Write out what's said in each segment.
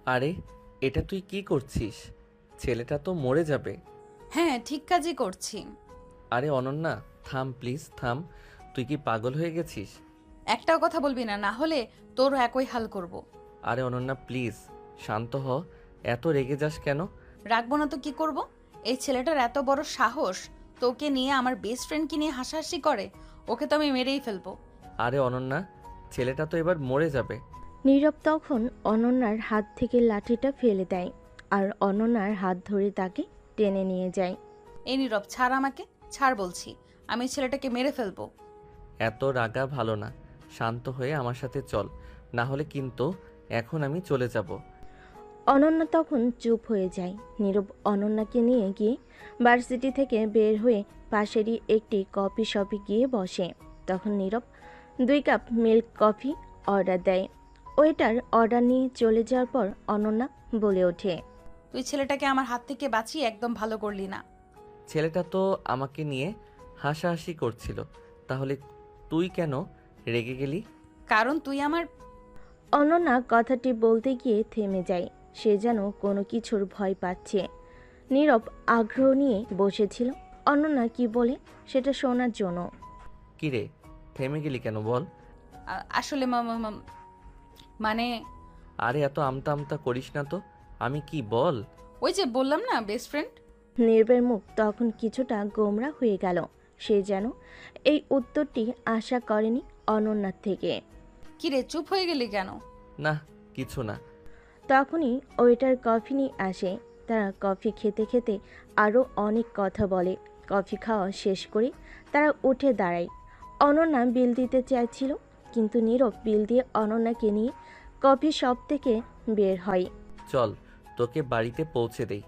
আরে, এটা তুই কি করছিস? ছেলেটা তো মরে যাবে। হ্যাঁ, ঠিক কাজই করছি। আরে অনন্যা, থাম প্লিজ থাম। তুই কি পাগল হয়ে গেছিস? একটাও কথা বলবি না, না হলে তোরও একই হাল করব। আরে অনন্যা প্লিজ, শান্ত হ। এত রেগে যাস কেন? রাখবো না তো কি করব? এই ছেলেটার এত বড় সাহস, তোকে নিয়ে আমার বেস্ট ফ্রেন্ডকে নিয়ে হাসাহাসি করে। ওকে তো আমি মেরেই ফেলবো। আরে অনন্যা, ছেলেটা তো এবার মরে যাবে। নীরব তখন অনন্যার হাত থেকে লাঠিটা ফেলে দেয় আর অনন্যার হাত ধরে তাকে টেনে নিয়ে যায়। এই নীরব, ছাড় আমাকে। ছাড় বলছি, আমি ছেলেটাকে মেরে ফেলবো। এত রাগা ভালো না। শান্ত হয়ে আমার সাথে চল, না হলে কিন্তু এখন আমি চলে যাব। অনন্যা তখন চুপ হয়ে যায়। নীরব অনন্যাকে নিয়ে গিয়ে ভার্সিটি থেকে বের হয়ে পাশেরই একটি কফি শপে গিয়ে বসে। তখন নীরব 2 কাপ মিল্ক কফি অর্ডার দেয়। ওয়েটার অর্ডার নিয়ে চলে যাওয়ার পর অনন্যা বলে ওঠে, তুই ছেলেটাকে আমার হাত থেকে বাঁচিয়ে একদম ভালো করলি না। ছেলেটা তো আমাকে নিয়ে হাসাহাসি করছিল, তাহলে তুই কেন রেগে গেলি? কারণ তুই আমার। অনন্যা কথাটি বলতে গিয়ে থেমে যায়। সে যেন কোনো কিছুর ভয় পাচ্ছে। নীরব আগ্রহ নিয়ে বসেছিল অনন্যা কি বলে সেটা শোনার জন্য। কিরে, থেমে গেলি কেন বল? আসলে মানে আরে এত আমতা আমতা করিস না তো। আমি কি বল? ওই যে বললাম না, বেস্ট ফ্রেন্ড। নীরবের মুখ তখন কিছুটা গোমরা হয়ে গেল। সে যেন এই উত্তরটি আশা করেনি অনন্যার থেকে। কিরে, চুপ হয়ে গেলি কেন? না, কিছু না। তখনই ওয়েটার কফি নিয়ে আসে। তারা কফি খেতে খেতে আরও অনেক কথা বলে। কফি খাওয়া শেষ করে তারা উঠে দাঁড়ায়। অনন্যা বিল দিতে চাইছিল, কিন্তু নীরব বিল দিয়ে অনন্যাকে নিয়ে কফি শপ থেকে বের হয়। চল, তোকে বাড়িতে পৌঁছে দেই।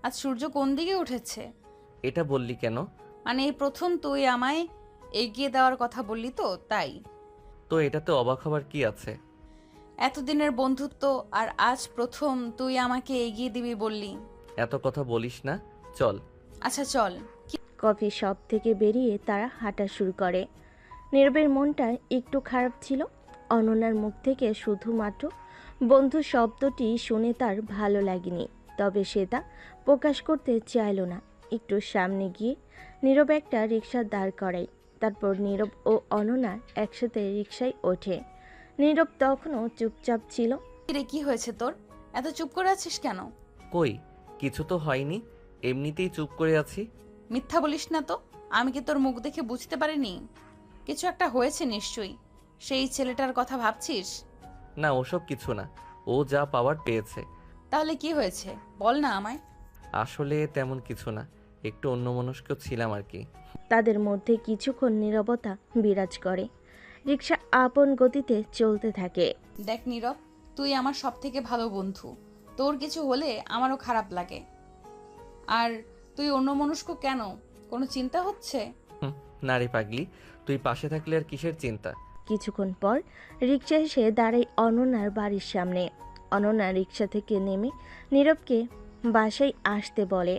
আজ সূর্য কোন দিকে উঠেছে? এটা বললি কেন? মানে এই প্রথম তুই আমায় এগিয়ে দেওয়ার কথা বললি তো, তাই। তো এটাতে অবাক হবার কি আছে? এতদিনের বন্ধুত্ব, আর আজ প্রথম তুই আমাকে এগিয়ে দিবি বললি। এত কথা বলিস না, চল। আচ্ছা চল। কফি শপ থেকে বেরিয়ে তারা হাঁটা শুরু করে। নীরবের মনটা একটু খারাপ ছিল। অনন্যার মুখ থেকে শুধুমাত্র বন্ধু শব্দটি শুনে তার ভালো লাগেনি, তবে সে তা প্রকাশ করতে চাইল না। একটু সামনে গিয়ে নীরব একটা রিক্সা দাঁড় করায়। তারপর নীরব ও অনন্যা একসাথে রিক্সায় ওঠে। নীরব তখনও চুপচাপ ছিল। কিরে, কি হয়েছে তোর? এত চুপ করে আছিস কেন? কই, কিছু তো হয়নি, এমনিতেই চুপ করে আছি। মিথ্যা বলিস না তো। আমি কি তোর মুখ দেখে বুঝতে পারিনি? কিছু একটা হয়েছে নিশ্চয়ই। সেই ছেলেটার কথা ভাবছিস? না, ওসব কিছু না। ও যা পাওয়ার পেয়েছে। তাহলে কি হয়েছে বল না আমায়। আসলে তেমন কিছু না, একটু অন্যমনস্ক ছিলাম আর কি। তাদের মধ্যে কিছুক্ষণ নীরবতা বিরাজ করে। রিক্সা আপন গতিতে চলতে থাকে। দেখ নীরব, তুই আমার সব থেকে ভালো বন্ধু। তোর কিছু হলে আমারও খারাপ লাগে। আর তুই অন্যমনস্ক কেন? কোনো চিন্তা হচ্ছে? হুম, না রে পাগলি, তুই পাশে থাকলে আর কিসের চিন্তা। কিছুক্ষণ পর রিকশা এসে দাঁড়ায় অনন্যার বাড়ির সামনে। অনন্যা রিকশা থেকে নেমে নীরবকে বাসায় আসতে বলে।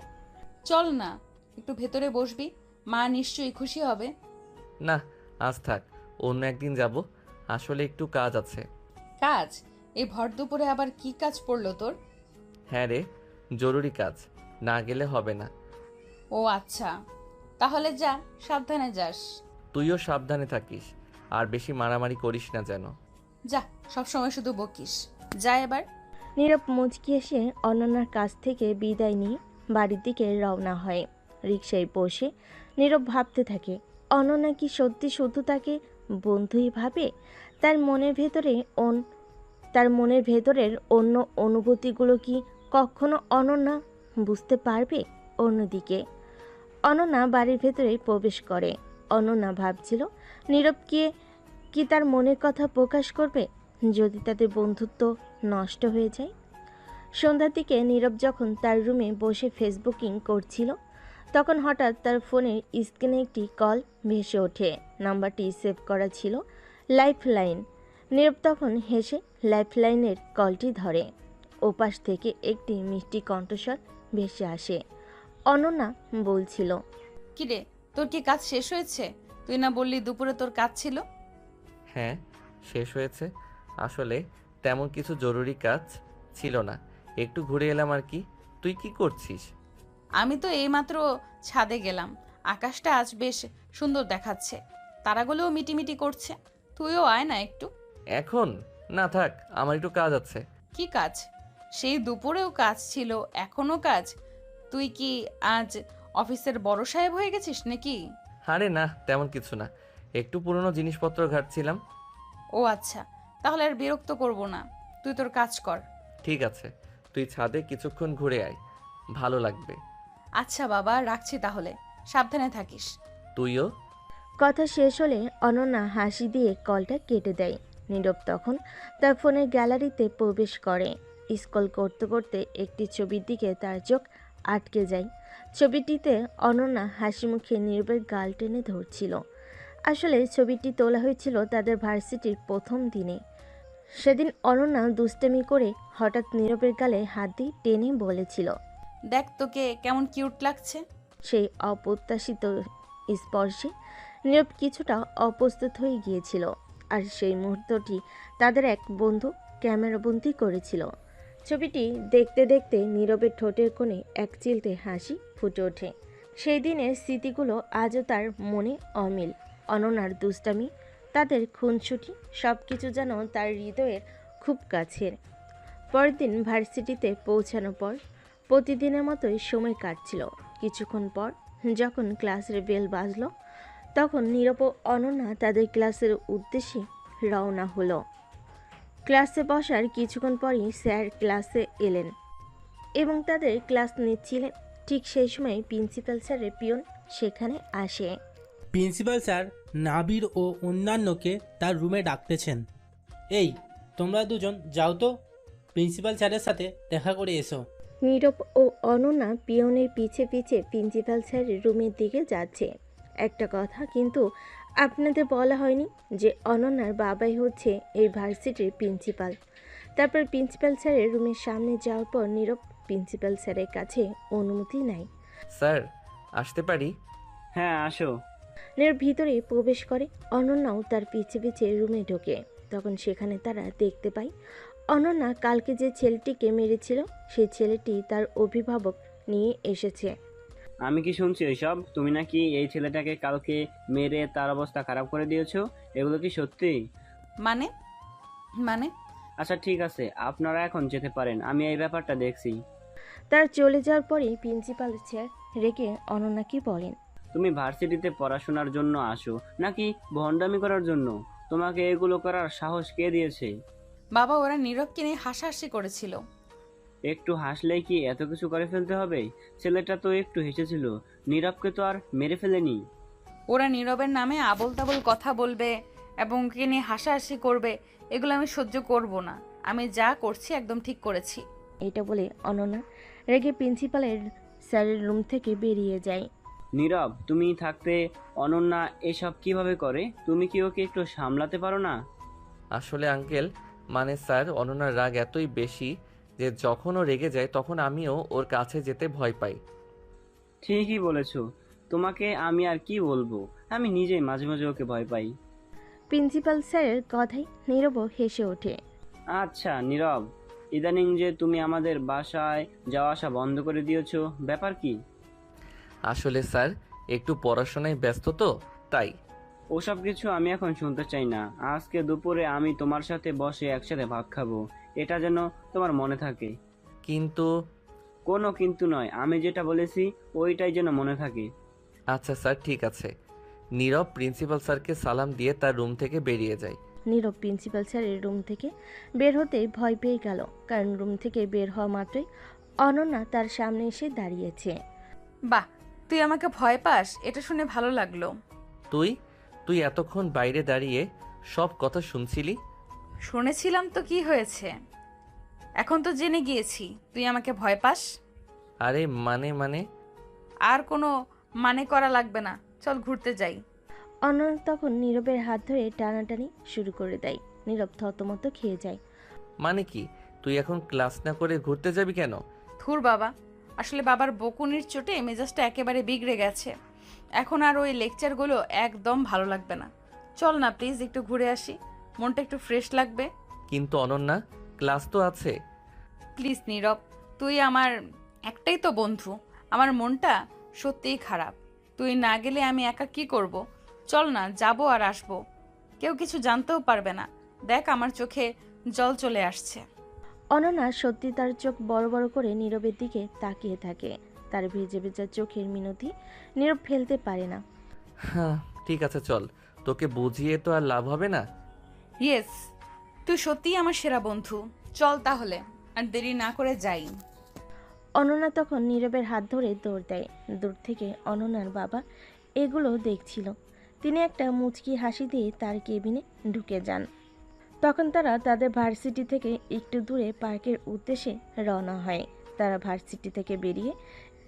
চল না, একটু ভেতরে বসবি। মা নিশ্চয়ই খুশি হবে। না, আজ থাক, অন্য একদিন যাব। আসলে একটু কাজ আছে। কাজ? এই ভর দুপুরে আবার কি কাজ পড়লো তোর? হ্যাঁ রে, জরুরি কাজ, না গেলে হবে না। ও আচ্ছা, তাহলে যা, সাবধানে যাস। তুইও সাবধানে থাকিস, আর বেশি মারামারি করিস না যেন। যা, সবসময় শুধু বকিস। যা এবার। নীরব মুচকি এসে অনন্যার কাছ থেকে বিদায় নিয়ে বাড়ির দিকে রওনা হয়। রিকশায় বসে নীরব ভাবতে থাকে, অনন্যা কি সত্যি শুধু তাকে বন্ধুই ভাবে? তার মনের ভেতরে তার মনের ভেতরের অন্য অনুভূতিগুলো কি কখনো অনন্যা বুঝতে পারবে? অন্যদিকে অনন্যা বাড়ির ভেতরে প্রবেশ করে। অনন্যা ভাবছিল নীরবকে কি তার মনের কথা প্রকাশ করবে যদি তাদের বন্ধুত্ব নষ্ট হয়ে যায়। সন্ধ্যার দিকে নীরব যখন তার রুমে বসে ফেসবুকিং করছিল, তখন হঠাৎ তার ফোনের স্ক্রিনে একটি কল ভেসে ওঠে। নাম্বারটি সেভ করা ছিল লাইফলাইন। নীরব তখন হেসে লাইফলাইনের কলটি ধরে। ওপাশ থেকে একটি মিষ্টি কণ্ঠস্বর ভেসে আসে। অনন্যা বলছিল, কিরে, তোর কি কাজ শেষ হয়েছে? তুই না বললি দুপুরে তোর কাজ ছিল? হ্যাঁ, শেষ হয়েছে। আসলে তেমন কিছু জরুরি কাজ ছিল না, একটু ঘুরে এলাম আর কি। তুই কি করছিস? আমি তো এইমাত্র ছাদে গেলাম। আকাশটা আজ বেশ সুন্দর দেখাচ্ছে, তারাগুলোও মিটিমিটি করছে। তুইও আয় না একটু। এখন? না থাক, আমার একটু কাজ আছে। কি কাজ? সেই দুপুরেও কাজ ছিল, এখনো কাজ? তুই কি আজ অফিসের বড় সাহেব হয়ে গেছিস নাকি? আরে না, তেমন কিছু না, একটু পুরনো জিনিসপত্র ঘাটছিলাম। ও আচ্ছা, তাহলে আর বিরক্ত করব না, তুই তোর কাজ কর। ঠিক আছে, তুই ছাদে কিছুক্ষণ ঘুরে আয়, ভালো লাগবে। আচ্ছা বাবা, রাখছি তাহলে, সাবধানে থাকিস। তুইও। কথা শেষ হলে অনন্যা হাসি দিয়ে কলটা কেটে দেয়। নীরব তখন তার ফোনের গ্যালারিতে প্রবেশ করে। স্ক্রল করতে করতে একটি ছবির দিকে তার চোখ আটকে যায়। ছবিটিতে অনন্যা হাসি মুখে নীরবের গাল টেনে ধরছিল। আসলে ছবিটি তোলা হয়েছিল তাদের ভার্সিটির প্রথম দিনে। সেদিন অনন্যা দুষ্টামি করে হঠাৎ নীরবের গালে হাত দিয়ে টেনে বলেছিল, দেখ তোকে কেমন কিউট লাগছে। সেই অপ্রত্যাশিত স্পর্শে নীরব কিছুটা অপ্রস্তুত হয়ে গিয়েছিল। আর সেই মুহূর্তটি তাদের এক বন্ধু ক্যামেরাবন্দি করেছিল। ছবিটি দেখতে দেখতে নীরবের ঠোঁটের কোণে এক চিলতে হাসি ফুটে ওঠে। সেই দিনের স্মৃতিগুলো আজও তার মনে অমিল। অনন্যার দুষ্টামি, তাদের খুনসুটি, সব কিছু যেন তার হৃদয়ের খুব কাছের। পরের দিন ভার্সিটিতে পৌঁছানোর পর প্রতিদিনের মতোই সময় কাটছিল। কিছুক্ষণ পর যখন ক্লাসের বেল বাজলো, তখন নীরব ও অনন্যা তাদের ক্লাসের উদ্দেশ্যে রওনা হলো। ক্লাসে বসার কিছুক্ষণ পরই স্যার ক্লাসে এলেন এবং তাদের ক্লাস নিচ্ছিলেন। ঠিক সেই সময় প্রিন্সিপাল স্যারের পিয়ন সেখানে আসে। প্রিন্সিপাল স্যার নাবির ও অন্যান্যকে তার রুমে ডাকতেছেন। এই, তোমরা দুজন যাও তো, প্রিন্সিপাল স্যারের সাথে দেখা করে এসো। নীরব ও অনন্যা পিয়নের পিছে পিছে প্রিন্সিপাল স্যারের রুমের দিকে যাচ্ছে। একটা কথা কিন্তু আপনাদের বলা হয়নি যে অনন্যার বাবাই হচ্ছে এই ভার্সিটির প্রিন্সিপাল। তারপর প্রিন্সিপাল স্যারের রুমের সামনে যাওয়ার পর নীরব প্রিন্সিপাল স্যারের কাছে অনুমতি নেয়। স্যার, আসতে পারি? হ্যাঁ, আসো। নীরব ভিতরে প্রবেশ করে, অনন্যাও তার পিছে পিছে রুমে ঢোকে। তখন সেখানে তারা দেখতে পায় অনন্যা কালকে যে ছেলেটিকে মেরেছিল সেই ছেলেটি তার অভিভাবক নিয়ে এসেছে। আমি কি শুনছি ওইসব? তুমি নাকি এই ছেলেটাকে কালকে মেরে তার অবস্থা খারাপ করে দিয়েছো? এগুলো কি সত্যি? মানে মানে আচ্ছা ঠিক আছে, আপনারা এখন যেতে পারেন, আমি এই ব্যাপারটা দেখছি। তার চলে যাওয়ার পরে প্রিন্সিপাল স্যার রেগে অনন্যাকে বলেন, তুমি ভার্সিটিতে পড়াশোনার জন্য আসো নাকি ভণ্ডামি করার জন্য? তোমাকে এগুলো করার সাহস কে দিয়েছে? বাবা, ওরা নীরবকে নিয়ে হাসাহাসি করেছিল। একটু হাসলেই কি এত কিছু করে ফেলতে হবে? ছেলেটা তো একটু হেসেছিল, নীরবকে তো আর মেরে ফেলেনি। ওরা নীরবের নামে আবোল তাবোল কথা বলবে এবং ওকে নিয়ে হাসাহাসি করবে, এগুলো আমি সহ্য করব না। আমি যা করছি একদম ঠিক করেছি। এটা বলে অনন্যা রেগে প্রিন্সিপালের স্যারের রুম থেকে বেরিয়ে যায়। নীরব, তুমি থাকতে অনন্যা এসব কিভাবে করে? তুমি কি ওকে একটু সামলাতে পারো না? আসলে আঙ্কেল, মানে স্যার, অনন্যার রাগ এতই বেশি যে যখন ও রেগে যায় তখন আমিও ওর কাছে যেতে ভয় পাই। ঠিকই বলেছো, তোমাকে আমি আর কি বলবো, আমি নিজেই মাঝে মাঝে ওকে ভয় পাই। প্রিন্সিপাল স্যারের কথায় নীরবও হেসে ওঠে। আচ্ছা নীরব, ইদানিং যে তুমি আমাদের বাসায় যাওয়া আসা বন্ধ করে দিয়েছো, ব্যাপার কি? আসলে স্যার, একটু পড়াশোনায় ব্যস্ত তো, তাই। ওসব কিছু আমি এখন শুনতে চাই না। আজকে দুপুরে আমি তোমার সাথে বসে একসাথে ভাত খাবো, এটা যেন তোমার মনে থাকে। কিন্তু। কোনো কিন্তু নয়, আমি যেটা বলেছি ওইটাই যেন মনে থাকে। আচ্ছা স্যার, ঠিক আছে। নীরব প্রিন্সিপাল স্যারকে সালাম দিয়ে তার রুম থেকে বেরিয়ে যায়। নীরব প্রিন্সিপাল স্যারের রুম থেকে বের হতেই ভয় পেয়ে গেল, কারণ রুম থেকে বের হওয়া মাত্রই অনন্যা তার সামনে এসে দাঁড়িয়েছে। বাহ, তুই আমাকে ভয় পাস, এটা শুনে ভালো লাগলো। তুই তুই এতক্ষণ বাইরে দাঁড়িয়ে সব কথা শুনছিলি? শুনেছিলাম তো কি হয়েছে, এখন তো জেনে গিয়েছি তুই আমাকে ভয় পাস। আরে মানে আর কোনো মানে করা লাগবে না, চল ঘুরতে যাই। অনন্যা তখন নীরবের হাত ধরে টানাটানি শুরু করে দেয়। নীরব থতমত খেয়ে যায়। মানে কি? তুই এখন ক্লাস না করে ঘুরতে যাবি কেন? ধুর বাবা, আসলে বাবার বকুনির চোটে মেজাজটা একেবারে বিগড়ে গেছে। এখন আর ওই লেকচারগুলো একদম ভালো লাগবে না। চল না প্লিজ, একটু ঘুরে আসি, মনটা একটু ফ্রেশ লাগবে। কিন্তু অনন্যা, ক্লাস তো আছে। প্লিজ নীরব, তুই আমার একটাই তো বন্ধু। আমার মনটা সত্যিই খারাপ। তুই না গেলে আমি একা কি করব? চল না, যাবো আর আসবো। কেউ কিছু জানতেও পারবে না। দেখ, আমার চোখে জল চলে আসছে। অনন্যা সত্যি তার চোখ বড় বড় করে নীরবের দিকে তাকিয়ে থাকে। তার ভেজে ভেজা চোখের মিনতি নীরব ফেলতে পারে না। হ্যাঁ, ঠিক আছে চল, তোকে বুঝিয়ে তো আর লাভ হবে না। ইয়েস, তুই সত্যিই আমার সেরা বন্ধু। চল তাহলে, আর দেরি না করে যাই। অনন্যা তখন নীরবের হাত ধরে দৌড় দেয়। দূর থেকে অনন্যার বাবা এগুলো দেখছিল। তিনি একটা মুচকি হাসি দিয়ে তার কেবিনে ঢুকে যান। তখন তারা তাদের ভার্সিটি থেকে একটু দূরে পার্কের উদ্দেশ্যে রওনা হয়। তারা ভার্সিটি থেকে বেরিয়ে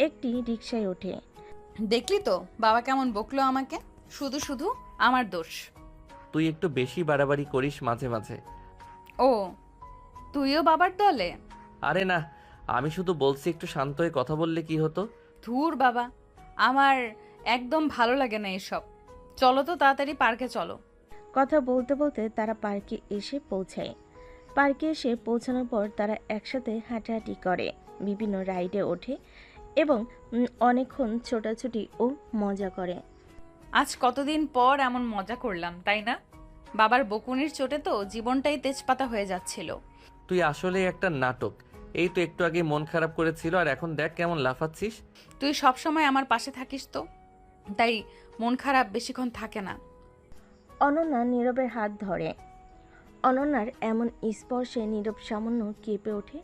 একটি রিকশায় ওঠে। দেখলি তো বাবা কেমন বকলো আমাকে। শুধু শুধু আমার দোষ। তুই একটু বেশি বাড়াবাড়ি করিস মাঝে মাঝে। ও, তুইও বাবার দলে? আরে না, আমি শুধু বলছি একটু শান্ত হয়ে কথা বললে কি হতো। ধুর বাবা, আমার একদম ভালো লাগে না এসব। চলো তো তাড়াতাড়ি পার্কে চলো। কথা বলতে বলতে তারা পার্কে এসে পৌঁছায়। পার্কে এসে পৌঁছানোর পর তারা একসাথে হাঁটাহাঁটি করে, বিভিন্ন রাইডে ওঠে এবং অনেকক্ষণ ছোটাছুটি ও মজা করে। আজ কতদিন পর এমন মজা করলাম, তাই না? বাবার বকুনির চোটে তো জীবনটাই তেজপাতা হয়ে যাচ্ছিল। তুই আসলে একটা নাটক। এই তো একটু আগে মন খারাপ করেছিল আর এখন দেখ কেমন লাফাচ্ছিস। তুই সবসময় আমার পাশে থাকিস তো, তাই মন খারাপ বেশিক্ষণ থাকে না। অনন্যা নীরবের হাত ধরে। অনন্যার এমন স্পর্শে নীরব সামান্য কেঁপে ওঠে।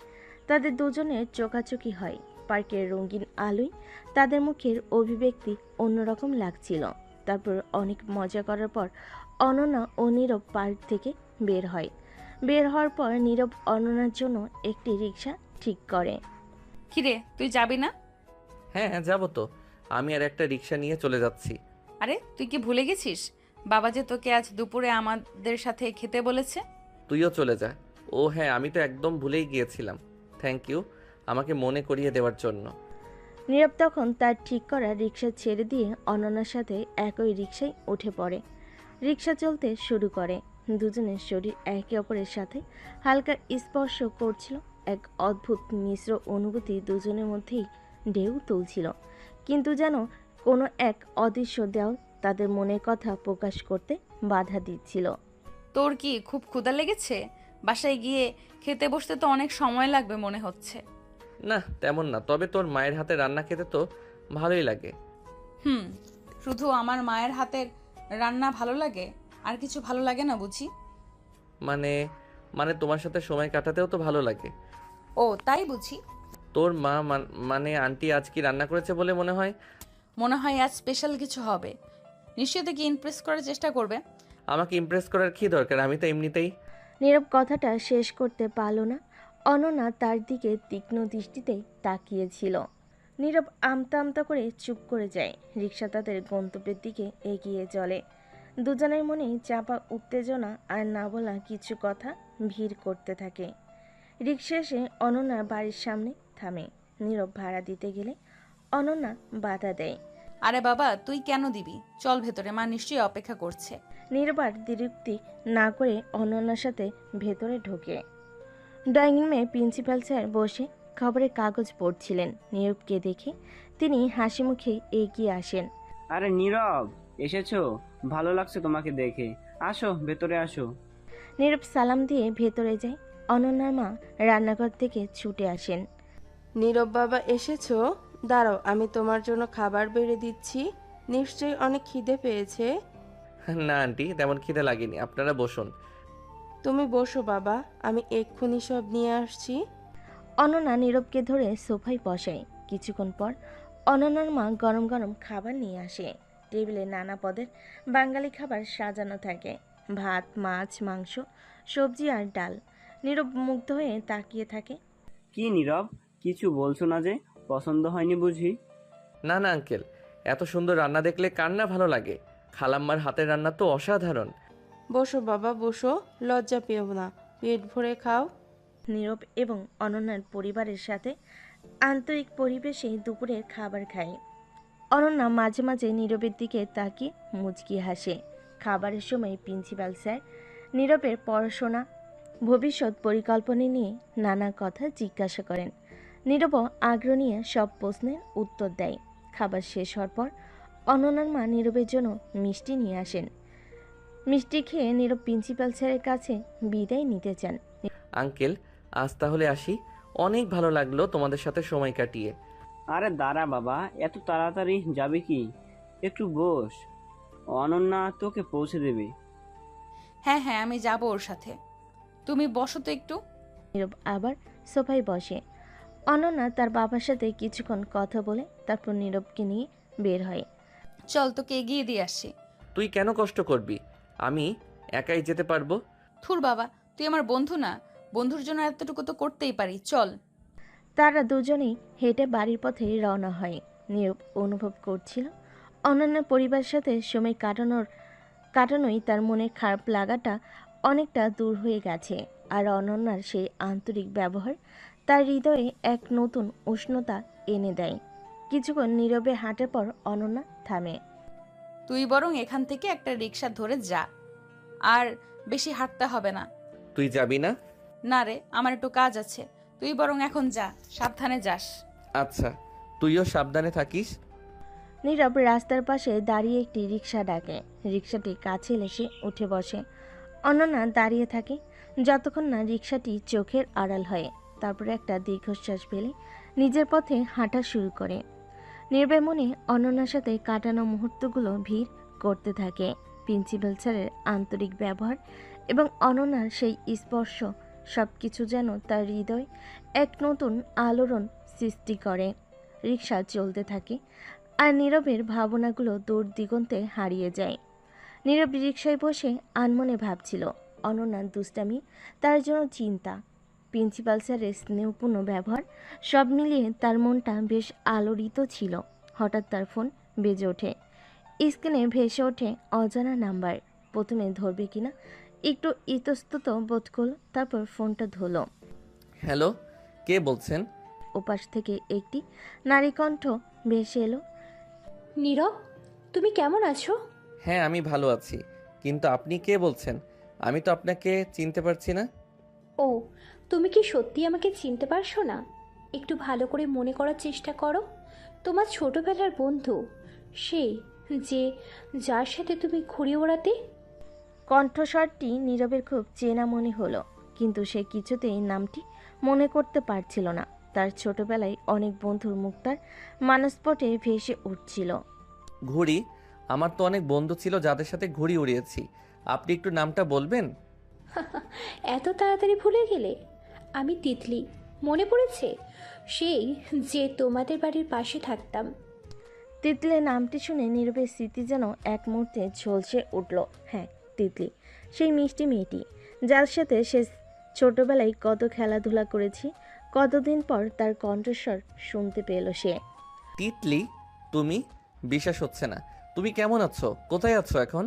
তাদের দুজনের চোখাচোখি হয়। পার্কের রঙিন আলোয় তাদের মুখের অভিব্যক্তি অন্যরকম লাগছিল। তারপর অনেক মজা করার পর অনন্যা ও নীরব পার্ক থেকে বের হয়। বের হওয়ার পর নীরব অনন্যার জন্য একটি রিক্সা ঠিক করে। কিরে, তুই যাবি না? হ্যাঁ হ্যাঁ, যাবো তো। আমি আর একটা রিক্সা নিয়ে চলে যাচ্ছি। আরে তুই কি ভুলে গেছিস বাবা যে তোকে আজ দুপুরে আমাদের সাথে খেতে বলেছে? তুইও চলে যা। ও হ্যাঁ, আমি তো একদম ভুলেই গিয়েছিলাম। থ্যাংক ইউ আমাকে মনে করিয়ে দেওয়ার জন্য। নীরব তখন তার ঠিক করা রিক্সা ছেড়ে দিয়ে অনন্যার সাথে একই রিক্সায় উঠে পড়ে। রিক্সা চলতে শুরু করে। দুজনের শরীর একে অপরের সাথে হালকা স্পর্শ করছিল। এক অদ্ভুত মিশ্র অনুভূতি দুজনের মধ্যেই ঢেউ তুলছিল, কিন্তু যেন কোনো এক অদৃশ্য দেওয়াল তাদের মনের কথা প্রকাশ করতে বাধা দিচ্ছিল। তোর কি খুব ক্ষুধা লেগেছে? বাসায় গিয়ে খেতে বসতে তো অনেক সময় লাগবে মনে হচ্ছে। না তেমন না, তবে তোর মায়ের হাতে রান্না খেতে তো ভালোই লাগে। হুম, শুধু আমার মায়ের হাতের রান্না ভালো লাগে, আর কিছু ভালো লাগে না বুঝি? মানে মানে তোমার সাথে সময় কাটাতেও তো ভালো লাগে। ও তাই বুঝি। তোর মা মানে আন্টি আজ কি রান্না করেছে বলে মনে হয়? মনে হয় আজ স্পেশাল কিছু হবে। নিশ্চয়ই তোকে ইমপ্রেস করার চেষ্টা করবে। আমাকে ইমপ্রেস করার কি দরকার, আমি তো এমনিতেই। নীরব কথাটা শেষ করতে পারল না। অনন্যা তার দিকে তীক্ষ্ণ দৃষ্টিতে তাকিয়েছিল। নীরব আমতা আমতা করে চুপ করে যায়। রিক্সা তাদের গন্তব্যের দিকে এগিয়ে চলে। দুজনের মনে চাপা উত্তেজনা আর না বলা কিছু কথা ভিড় করতে থাকে। রিক্সা এসে অনন্যার বাড়ির সামনে থামে। নীরব ভাড়া দিতে গেলে অনন্যা বাধা দেয়। আরে বাবা, তুই কেন দিবি? চল ভেতরে, মা নিশ্চয়ই অপেক্ষা করছে। নীরব আর দ্বিরুক্তি না করে অনন্যার সাথে ভেতরে ঢোকে। ড্রয়িং রুমে প্রিন্সিপাল স্যার বসে খবরের কাগজ পড়ছিলেন। নীরবকে দেখে তিনি হাসি মুখে এগিয়ে আসেন। আরে নীরব, এসেছো? ভালো লাগছে তোমাকে দেখে। আসো, ভেতরে আসো। নীরব সালাম দিয়ে ভেতরে যায়। অনন্যার মা রান্নাঘর থেকে ছুটে আসেন। নীরব বাবা এসেছো? দাঁড়াও, আমি তোমার জন্য খাবার বেড়ে দিচ্ছি। নিশ্চয়ই অনেক খিদে পেয়েছে। না আন্টি, তেমন খিদে লাগেনি, আপনারা বসুন। তুমি বসো বাবা, আমি এক্ষুনি সব নিয়ে আসছি। অনন্যা নীরবকে ধরে সোফায় বসায়। কিছুক্ষণ পর অনন্যার মা গরম গরম খাবার নিয়ে আসে। টেবিলে নানা পদের বাঙালি খাবার সাজানো থাকে। ভাত, মাছ, মাংস, সবজি আর ডাল। নীরব মুগ্ধ হয়ে তাকিয়ে থাকে। কি নীরব, কিছু বলছো না যে? পছন্দ হয়নি বুঝি? না না আঙ্কেল, এত সুন্দর রান্না দেখলে কার না ভালো লাগে। খালাম্মার হাতের রান্না তো অসাধারণ। বসো বাবা বসো, লজ্জা পেও না, পেট ভরে খাও। নীরব এবং অনন্যার পরিবারের সাথে আন্তরিক পরিবেশে দুপুরের খাবার খায়। অনন্যা মাঝে মাঝে নীরবের দিকে তাকিয়ে মুচকি হাসে। খাবারের সময় প্রিন্সিপাল স্যার নীরবের পড়াশোনা ভবিষ্যৎ পরিকল্পনা নিয়ে নানা কথা জিজ্ঞাসা করেন। নীরবও আগ্রহ নিয়ে সব প্রশ্নের উত্তর দেয়। খাবার শেষ হওয়ার পর অনন্যার মা নীরবের জন্য মিষ্টি নিয়ে আসেন। মিষ্টি খেয়ে নীরব প্রিন্সিপাল স্যারের কাছে বিদায় নিতে চান। আঙ্কেল, আজ তাহলে আসি। অনেক ভালো লাগলো তোমাদের সাথে সময় কাটিয়ে। আরে দাঁড়া বাবা, এত তাড়াতাড়ি যাবে কি? একটু বস, অনন্যা তোকে পৌঁছে দেবে। হ্যাঁ হ্যাঁ, আমি যাব ওর সাথে। তুমি বসো তো একটু। নীরব আবার সোফায় বসে। অনন্যা তার বাবার সাথে কিছুক্ষণ কথা বলে তারপর নীরবকে নিয়ে বের হয়। চল, তোকে এগিয়ে দিয়ে আসি। তুই কেন কষ্ট করবি? আমি একাই যেতে পারবো। থুর বাবা, তুই আমার বন্ধু না? বন্ধুর জন্য এতটুকু তো করতেই পারি, চল। তারা দুজনেই হেঁটে বাড়ির পথে রওনা হয়। নীরব অনুভব করছিল অনন্যার পরিবারের সাথে সময় কাটানোই তার মনে খারাপ লাগাটা অনেকটা দূর হয়ে গেছে। আর অনন্যার সেই আন্তরিক ব্যবহার তার হৃদয়ে এক নতুন উষ্ণতা এনে দেয়। কিছুক্ষণ নীরবে হাঁটার পর অনন্যা থামে। তুই বরং এখান থেকে একটা রিক্সা ধরে যা, আর বেশি হাঁটতে হবে না। তুই যাবি না? না রে, আমার একটু কাজ আছে। তুই বরং এখন যা, সাবধানে যাস। আচ্ছা, তুইও সাবধানে থাকিস। নীরব রাস্তার পাশে দাঁড়িয়ে একটি রিক্সা ডাকে। রিক্সাটি কাছে এসে উঠে বসে। অনন্যা দাঁড়িয়ে থাকে যতক্ষণ না রিক্সাটি চোখের আড়াল হয়। তারপরে একটা দীর্ঘশ্বাস ফেলে নিজের পথে হাঁটা শুরু করে। নীরবের মনে অনন্যার সাথে কাটানো মুহূর্তগুলো ভিড় করতে থাকে। প্রিন্সিপাল স্যারের আন্তরিক ব্যবহার এবং অনন্যার সেই স্পর্শ সবকিছু যেন তার হৃদয় এক নতুন আলোড়ন সৃষ্টি করে। রিক্সা চলতে থাকে আর নীরবের ভাবনাগুলো দূর দিগন্তে হারিয়ে যায়। নীরব রিক্সায় বসে আনমনে ভাবছিল অনন্যার দুষ্টামি, তার জন্য চিন্তা, প্রিন্সিপাল স্যারের স্নেহপূর্ণ ব্যবহার, সব মিলিয়ে তার মনটা বেশ আলোড়িত ছিল। হঠাৎ তার ফোন বেজে ওঠে। স্ক্রিনে ভেসে ওঠে অজানা নাম্বার। প্রথমে ধরবে কিনা একটু ইতস্তত বোধ করল, তারপর ফোনটা ধরল। হ্যালো, কে বলছেন? ওপাশ থেকে একটি নারী কণ্ঠ ভেসে এলো। নীরব, তুমি কেমন আছো? হ্যাঁ, আমি ভালো আছি, কিন্তু আপনি কে বলছেন? আমি তো আপনাকে চিনতে পারছি না। ও, তুমি কি সত্যি আমাকে চিনতে পারছো না? একটু ভালো করে মনে করার চেষ্টা করো। তোমার ছোটবেলার বন্ধু, সেই যে যার সাথে তুমি ঘুরে ওড়াতে। কণ্ঠস্বরটি নীরবের খুব চেনা মনে হলো, কিন্তু সে কিছুতেই নামটি মনে করতে পারছিল না। তার ছোটবেলায় অনেক বন্ধুর মুখ তার মানসপটে ভেসে উঠছিল। ঘুড়ি? আমার তো অনেক বন্ধু ছিল যাদের সাথে ঘুড়ি উড়িয়েছি। আপনি একটু নামটা বলবেন? এত তাড়াতাড়ি ভুলে গেলে? আমি তিতলি, মনে পড়েছে? সেই যে তোমাদের বাড়ির পাশে থাকতাম। তিতলি নামটি শুনে নীরবের স্মৃতি যেন এক মুহূর্তে ঝলসে উঠল। হ্যাঁ, তিতলি, সেই মিষ্টি মেয়েটি যার সাথে সে ছোটবেলায় কত খেলাধুলা করেছি। কতদিন পর তার কণ্ঠস্বর শুনতে পেল সে। তিতলি? তুমি? বিশ্বাস হচ্ছে না। তুমি কেমন আছো? কোথায় আছো এখন?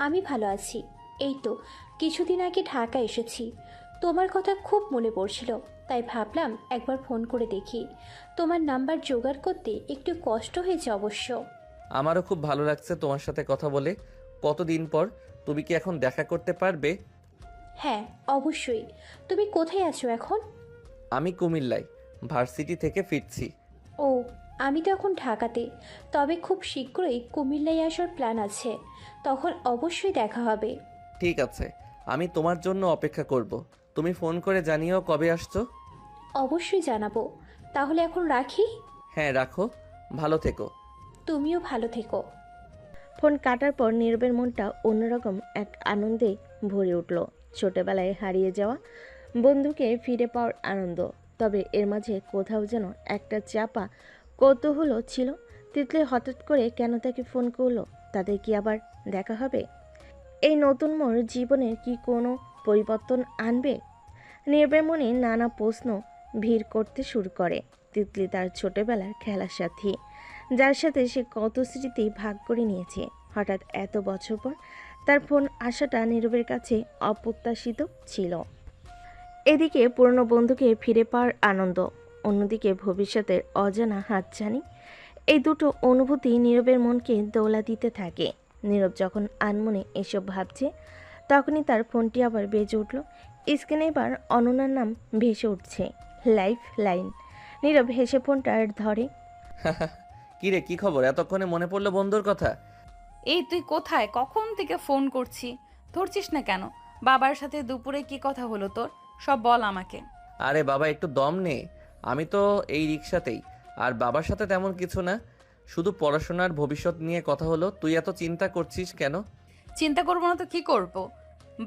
আমি ভালো আছি। এই তো কিছুদিন আগে ঢাকা এসেছি। তোমার কথা খুব মনে পড়ছিল, তাই ভাবলাম একবার ফোন করে দেখি। তোমার নাম্বার জোগাড় করতে একটু কষ্ট হয়েছে অবশ্য। আমারও খুব ভালো লাগছে তোমার সাথে কথা বলে। কতদিন পর। তুমি কি এখন দেখা করতে পারবে? হ্যাঁ, অবশ্যই। তুমি কোথায় আছো এখন? আমি কুমিল্লায়, ভার্সিটি থেকে ফিরছি। ও, আমি তো এখন ঢাকাতে। তবে খুব শীঘ্রই কুমিল্লায় আসার প্ল্যান আছে, তখন অবশ্যই দেখা হবে। ঠিক আছে, আমি তোমার জন্য অপেক্ষা করব। তুমি ফোন করে জানিও কবে আসছো। অবশ্যই জানাবো। তাহলে এখন রাখি। হ্যাঁ, রাখো। ভালো থেকো। তুমিও ভালো থেকো। ফোন কাটার পর নীরবের মনটা অন্যরকম এক আনন্দে ভরে উঠল। ছোটবেলায় হারিয়ে যাওয়া বন্ধুকে ফিরে পাওয়ার আনন্দ, তবে এর মাঝে কোথাও যেন একটা চাপা কৌতূহল ছিল। তিতলি হঠাৎ করে কেন তাকে ফোন করলো? তাদের কি আবার দেখা হবে? এই নতুন মোড় জীবনের কি কোনো পরিবর্তন আনবে? নীরবের মনে নানা প্রশ্ন ভিড় করতে শুরু করে। তিতলি তার ছোটবেলার খেলার সাথী, যার সাথে সে কত স্মৃতি ভাগ করে নিয়েছে। হঠাৎ এত বছর পর তার ফোন আসাটা নীরবের কাছে অপ্রত্যাশিত ছিল। এদিকে পুরনো বন্ধুকে ফিরে পাওয়ার আনন্দ, অন্যদিকে ভবিষ্যতের অজানা হাতছানি, এই দুটো অনুভূতি নীরবের মনকে দোলা দিতে থাকে। নীরব যখন আনমনে এসব ভাবছে, তখনই তার ফোনটি আবার বেজে উঠল। স্ক্রিনে এবার অনন্যার নাম ভেসে উঠছে, লাইফ লাইন। নীরব হেসে ফোনটা ধরে। কি রে, কি খবর? এতক্ষণে মনে পড়লো বন্ধুর কথা? এই তুই কোথায়? কখন থেকে ফোন করছি, ধরছিস না কেন? বাবার সাথে দুপুরে কি কথা হলো তোর? সব বল আমাকে। আরে বাবা, একটু দম নে। আমি তো এই রিক্সাতেই। আর বাবার সাথে তেমন কিছু না, শুধু পড়াশোনার ভবিষ্যৎ নিয়ে কথা হলো। তুই এত চিন্তা করছিস কেন? চিন্তা করবো না তো কি করব?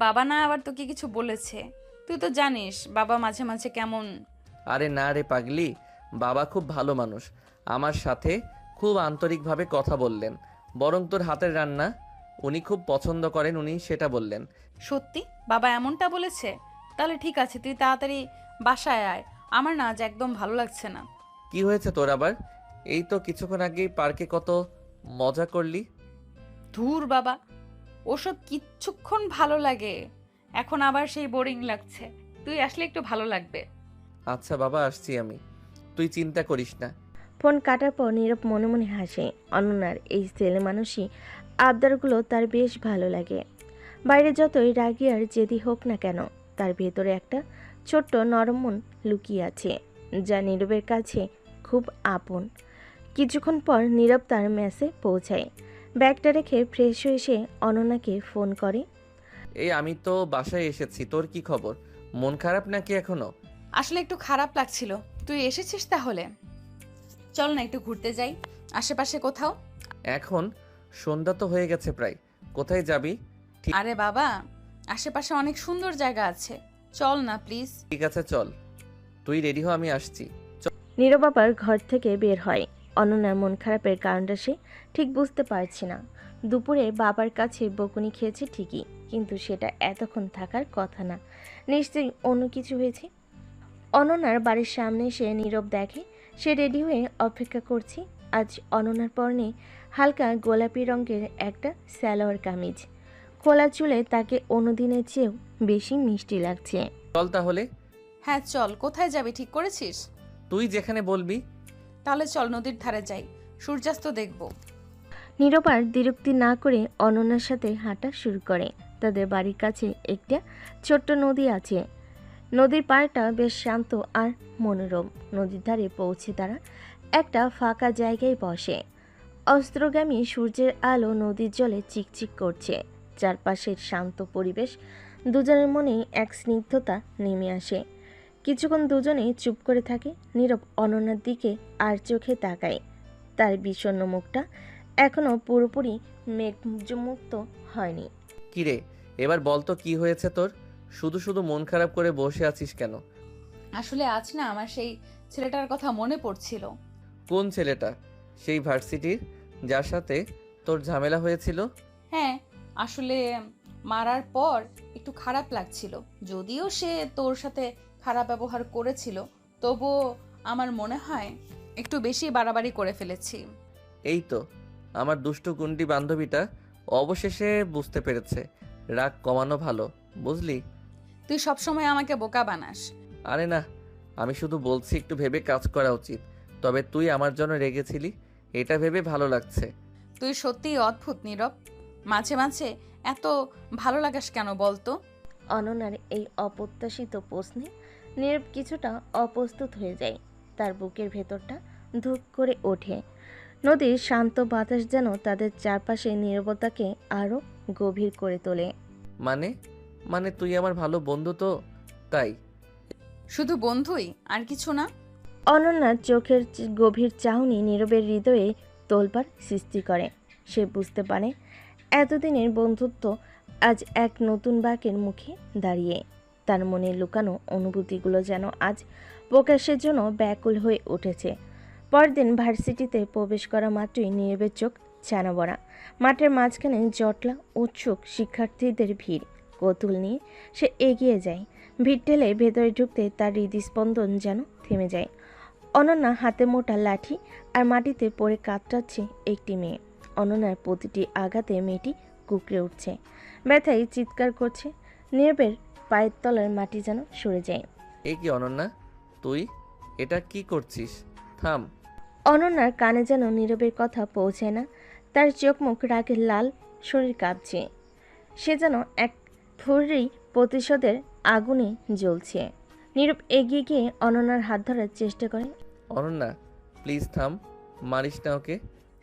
বাবা না আবার তোকে কিছু বলেছে? তুই তো জানিস বাবা মাঝে মাঝে কেমন। আরে না রে পাগলি, বাবা খুব ভালো মানুষ। আমার সাথে খুব আন্তরিকভাবে কথা বললেন। বরং তোর হাতের রান্না উনি খুব পছন্দ করেন, উনি সেটা বললেন। সত্যি বাবা এমনটা বলেছে? তাহলে ঠিক আছে, তুই তাড়াতাড়ি বাসায় আয়। আমার না আজ একদম ভালো লাগছে না। কি হয়েছে তোর আবার? এই তো কিছুক্ষণ আগেই পার্কে কত মজা করলি। ধুর বাবা, ওসব কিচ্ছুক্ষণ ভালো লাগে, এখন আবার সেই বোরিং লাগছে। তুই আসলে একটু ভালো লাগবে। আচ্ছা বাবা, আসছি আমি, তুই চিন্তা করিস না। ফোন কাটার পর নীরব মনে মনে হাসে। অনন্যার এই ছেলে মানুষই আবদারগুলো তার বেশ ভালো লাগে। বাইরে যতই রাগী আর জেদি হোক না কেন, তার ভেতরে একটা ছোট্ট নরম মন লুকিয়ে আছে, যা নীরবের কাছে খুব আপন। কিছুক্ষণ পর নীরব তার মেসে পৌঁছায়। ব্যাগটা রেখে ফ্রেশ হয়ে এসে অনন্যাকে ফোন করে। এই আমি তো বাসায় এসেছি, তোর কি খবর? মন খারাপ নাকি এখনো? আসলে একটু খারাপ লাগছিল। তুই এসেছিস তাহলে চল না একটু ঘুরতে যাই আশেপাশে কোথাও। এখন সন্ধ্যা তো হয়ে গেছে প্রায়, কোথায় যাবি? আরে বাবা, আশেপাশে অনেক সুন্দর জায়গা আছে, চল না প্লিজ। ঠিক আছে চল, তুই রেডি হ, আমি আসছি। নীরব আবার ঘর থেকে বের হয়। অনন্যার মন খারাপের কারণটা সে ঠিক বুঝতে পারছে না। দুপুরে বাবার কাছে বকুনি খেয়েছে ঠিকই, কিন্তু সেটা এতক্ষণ থাকার কথা না। নিশ্চয়ই অন্য কিছু হয়েছে। অনন্যার বাড়ির সামনে এসে নীরব দেখে সে রেডি হয়ে অপেক্ষা করছে। আজ অনন্যার পরনে হালকা গোলাপি রঙের একটা সালোয়ার কামিজ। খোলা চুলে তাকে অন্যদিনের চেয়েও বেশি মিষ্টি লাগছে। চল তাহলে। হ্যাঁ চল, কোথায় যাবি ঠিক করেছিস? তুই যেখানে বলবি। তাহলে চল নদীর ধারে যাই, সূর্যাস্ত দেখব। নীরব আর দ্বিরুক্তি না করে অনন্যার সাথে হাঁটা শুরু করে। তাদের বাড়ির কাছে একটা ছোট্ট নদী আছে। নদীর পাড়টা বেশ শান্ত আর মনোরম। নদীর ধারে পৌঁছে তারা একটা ফাঁকা জায়গায় বসে। অস্ত্রগামী সূর্যের আলো নদীর জলে চিকচিক করছে। চারপাশের শান্ত পরিবেশ দুজনের মনে এক স্নিগ্ধতা নেমে আসে। কিছুক্ষণ দুজনেই চুপ করে থাকে। নীরব অনন্যার দিকে আর চোখে তাকায়। তার বিষণ্ণ মুখটা এখনো পুরোপুরি মেঘমুক্ত হয়নি। কিরে, এবার বল তো কি হয়েছে তোর? শুধু শুধু মন খারাপ করে বসে আছিস কেন? আসলে আজ না আমার সেই ছেলেটার কথা মনে পড়ছিল। কোন ছেলেটা? সেই ভার্সিটির যার সাথে তোর ঝামেলা হয়েছিল? হ্যাঁ, আসলে মারার পর একটু খারাপ লাগছিল। যদিও সে তোর সাথে খারাপ ব্যবহার করেছিল, তবুও আমার মনে হয় একটু বেশি বাড়াবাড়ি করে ফেলেছি। এই তো আমার দুষ্টু গুন্ডি বান্ধবীটা অবশেষে বুঝতে পেরেছে রাগ কমানো ভালো, বুঝলি? তুই সবসময় আমাকে বোকা বানাস। আরে না, আমি শুধু বলছি একটু ভেবে কাজ করা উচিত। তবে তুই আমার জন্য রেগেছিলি, এটা ভেবে ভালো লাগছে। তুই সত্যিই অদ্ভুত নীরব, মাঝে মাঝে এত ভালো লাগাস কেন বলতো? অনন্যার এই অপ্রত্যাশিত প্রশ্নে নীরব কিছুটা অপ্রস্তুত হয়ে যায়। তার বুকের ভেতরটা ধুপ করে ওঠে। নদীর শান্ত বাতাস যেন তাদের চারপাশে নীরবতাকে আরও গভীর করে তোলে। মানে মানে তুই আমার ভালো বন্ধু তো, তাই? শুধু বন্ধুই, আর কিছু না? অনন্যার চোখের গভীর চাহনি নীরবের হৃদয়ে তোলপাড় সৃষ্টি করে। সে বুঝতে পারে এতদিনের বন্ধুত্ব আজ এক নতুন বাঁকের মুখে দাঁড়িয়ে। তার মনে লুকানো অনুভূতিগুলো যেন আজ প্রকাশের জন্য ব্যাকুল হয়ে উঠেছে। পরদিন ভার্সিটিতে প্রবেশ করা মাত্রই নীরবের চোখ ছানা বড়া। মাঠের মাঝখানে জটলা উৎসুক শিক্ষার্থীদের ভিড়। কৌতূহল নিয়ে সে এগিয়ে যায়। ভিড় ঠেলে ভেতরে ঢুকতে তার হৃদস্পন্দন যেন থেমে যায়। অনন্যা হাতে মোটা লাঠি আর মাটিতে পড়ে কাতরাচ্ছে একটি মেয়ে। অনন্যার প্রতিটি আঘাতে মেয়েটি কুঁকড়ে উঠছে, ব্যথায় চিৎকার করছে। নীরবের পায়ের তলার মাটি যেন সরে যায়। এ কি অনন্যা, তুই এটা কি করছিস? থাম। অনন্যার কানে যেন নীরবের কথা পৌঁছায় না। তার চোখ মুখ রাগে লাল, শরীর কাঁপছে। সে যেন এক ফুরি প্রতিশোধের আগুনে জ্বলছে। নীরব এগিয়ে গিয়ে অনন্যার হাত ধরার চেষ্টা করে। অনন্যা প্লিজ থাম, মারিস না ওকে।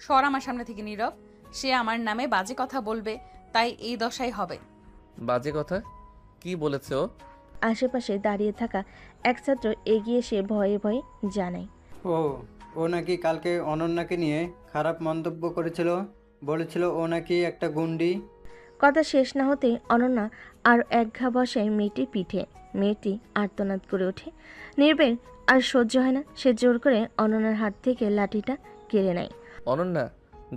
সর আমার সামনে থেকে নীরব। সে আমার নামে বাজে কথা বলবে, তাই এই দশাই হবে। বাজে কথা কি বলেছে ও? আশেপাশে দাঁড়িয়ে থাকা এক ছাত্র এগিয়ে এসে ভয়ে ভয়ে জানায়। ও ও নাকি কালকে অনন্যাকে নিয়ে খারাপ মন্তব্য করেছিল, বলেছিল ও নাকি একটা গুন্ডি। কথা শেষ না হতেই অনন্যা আর এক ঘা বসায় মেয়েটির পিঠে। মেয়েটি আর্তনাদ করে ওঠে। নীরবের আর সহ্য হয় না, সে জোর করে অনন্যার হাত থেকে লাঠিটা কেড়ে নেয়। অনন্যা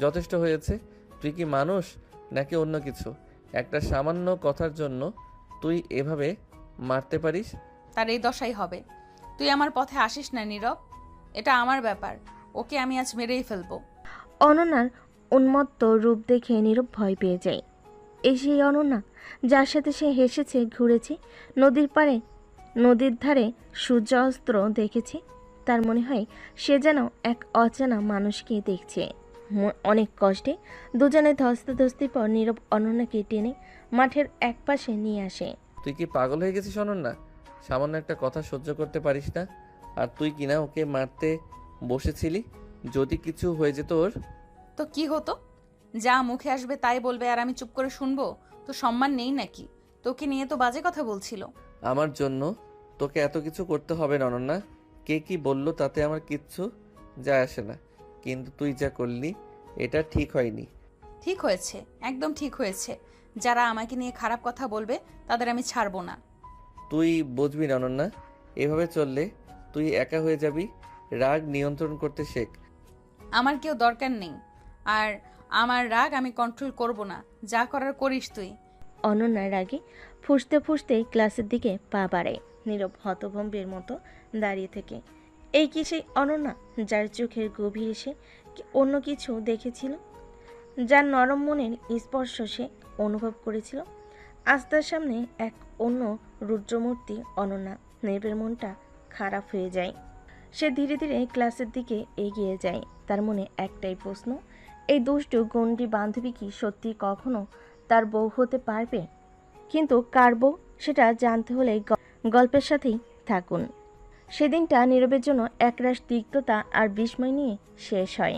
যথেষ্ট হয়েছে। তুই কি মানুষ নাকি অন্য কিছু? একটা সামান্য কথার জন্য তুই এভাবে মারতে পারিস? তার এই দশাই হবে। তুই আমার পথে আসিস না নীরব, এটা আমার ব্যাপার। ওকে আমি আজ মেরেই ফেলবো। অনন্যার উন্মত্ত রূপ দেখে নীরব ভয় পেয়ে যায়। এই সেই অনন্যা যার সাথে সে হেসেছে, ঘুরেছে, নদীর পাড়ে নদীর ধারে সূর্যাস্ত দেখেছে। তার মনে হয় সে যেন এক অচেনা মানুষকে দেখছে। অনেক কষ্টে দুজনে ধস্তাধস্তির পর নীরব অনন্যাকে টেনে মাঠের এক পাশে নিয়ে আসে। তুই কি পাগল হয়ে গেছিস অনন্যা? সামান্য একটা কথা সহ্য করতে পারিস না? আর তুই কিনা ওকে মারতে বসেছিলি। যদি কিছু হয়ে যেত ওর? তো কি হতো? যা মুখে আসবে তাই বলবে আর আমি চুপ করে শুনবো? তো সম্মান নেই নাকি? তোকে নিয়ে তো বাজে কথা বলছিল। আমার জন্য তোকে এত কিছু করতে হবে না অনন্যা। কে কি বললো তাতে আমার কিচ্ছু যায় আসে না, কিন্তু তুই যা করলি এটা ঠিক হয়নি। ঠিক হয়েছে, একদম ঠিক হয়েছে। যারা আমাকে নিয়ে খারাপ কথা বলবে তাদের আমি ছাড়বো না। তুই বুঝবি না অনন্যা, এভাবে চললে তুই একা হয়ে যাবি। রাগ নিয়ন্ত্রণ করতে শেখ। আমার কেউ দরকার নেই, আর আমার রাগ আমি কন্ট্রোল করব না। যা করার করিস তুই। অনন্যার রাগে ফুঁসতে ফুঁসতে ক্লাসের দিকে পা বাড়ায়। নীরব হতভম্বের মতো দাঁড়িয়ে থেকে। এই কি সেই অনন্যা যার চোখের গভীরে সে অন্য কিছু দেখেছিল, যার নরম মনের স্পর্শ সে অনুভব করেছিল? আজ তার সামনে এক অন্য রুদ্রমূর্তি অনন্যা। নীরবের মনটা খারাপ হয়ে যায়। সে ধীরে ধীরে ক্লাসের দিকে এগিয়ে যায়। তার মনে একটাই প্রশ্ন, এই দুষ্টু গণ্ডি বান্ধবী কি সত্যি কখনো তার বউ হতে পারবে? কিন্তু কার বউ সেটা জানতে হলে গল্পের সাথেই থাকুন। সেদিনটা নীরবের জন্য একরাশ তিক্ততা আর বিস্ময় নিয়ে শেষ হয়।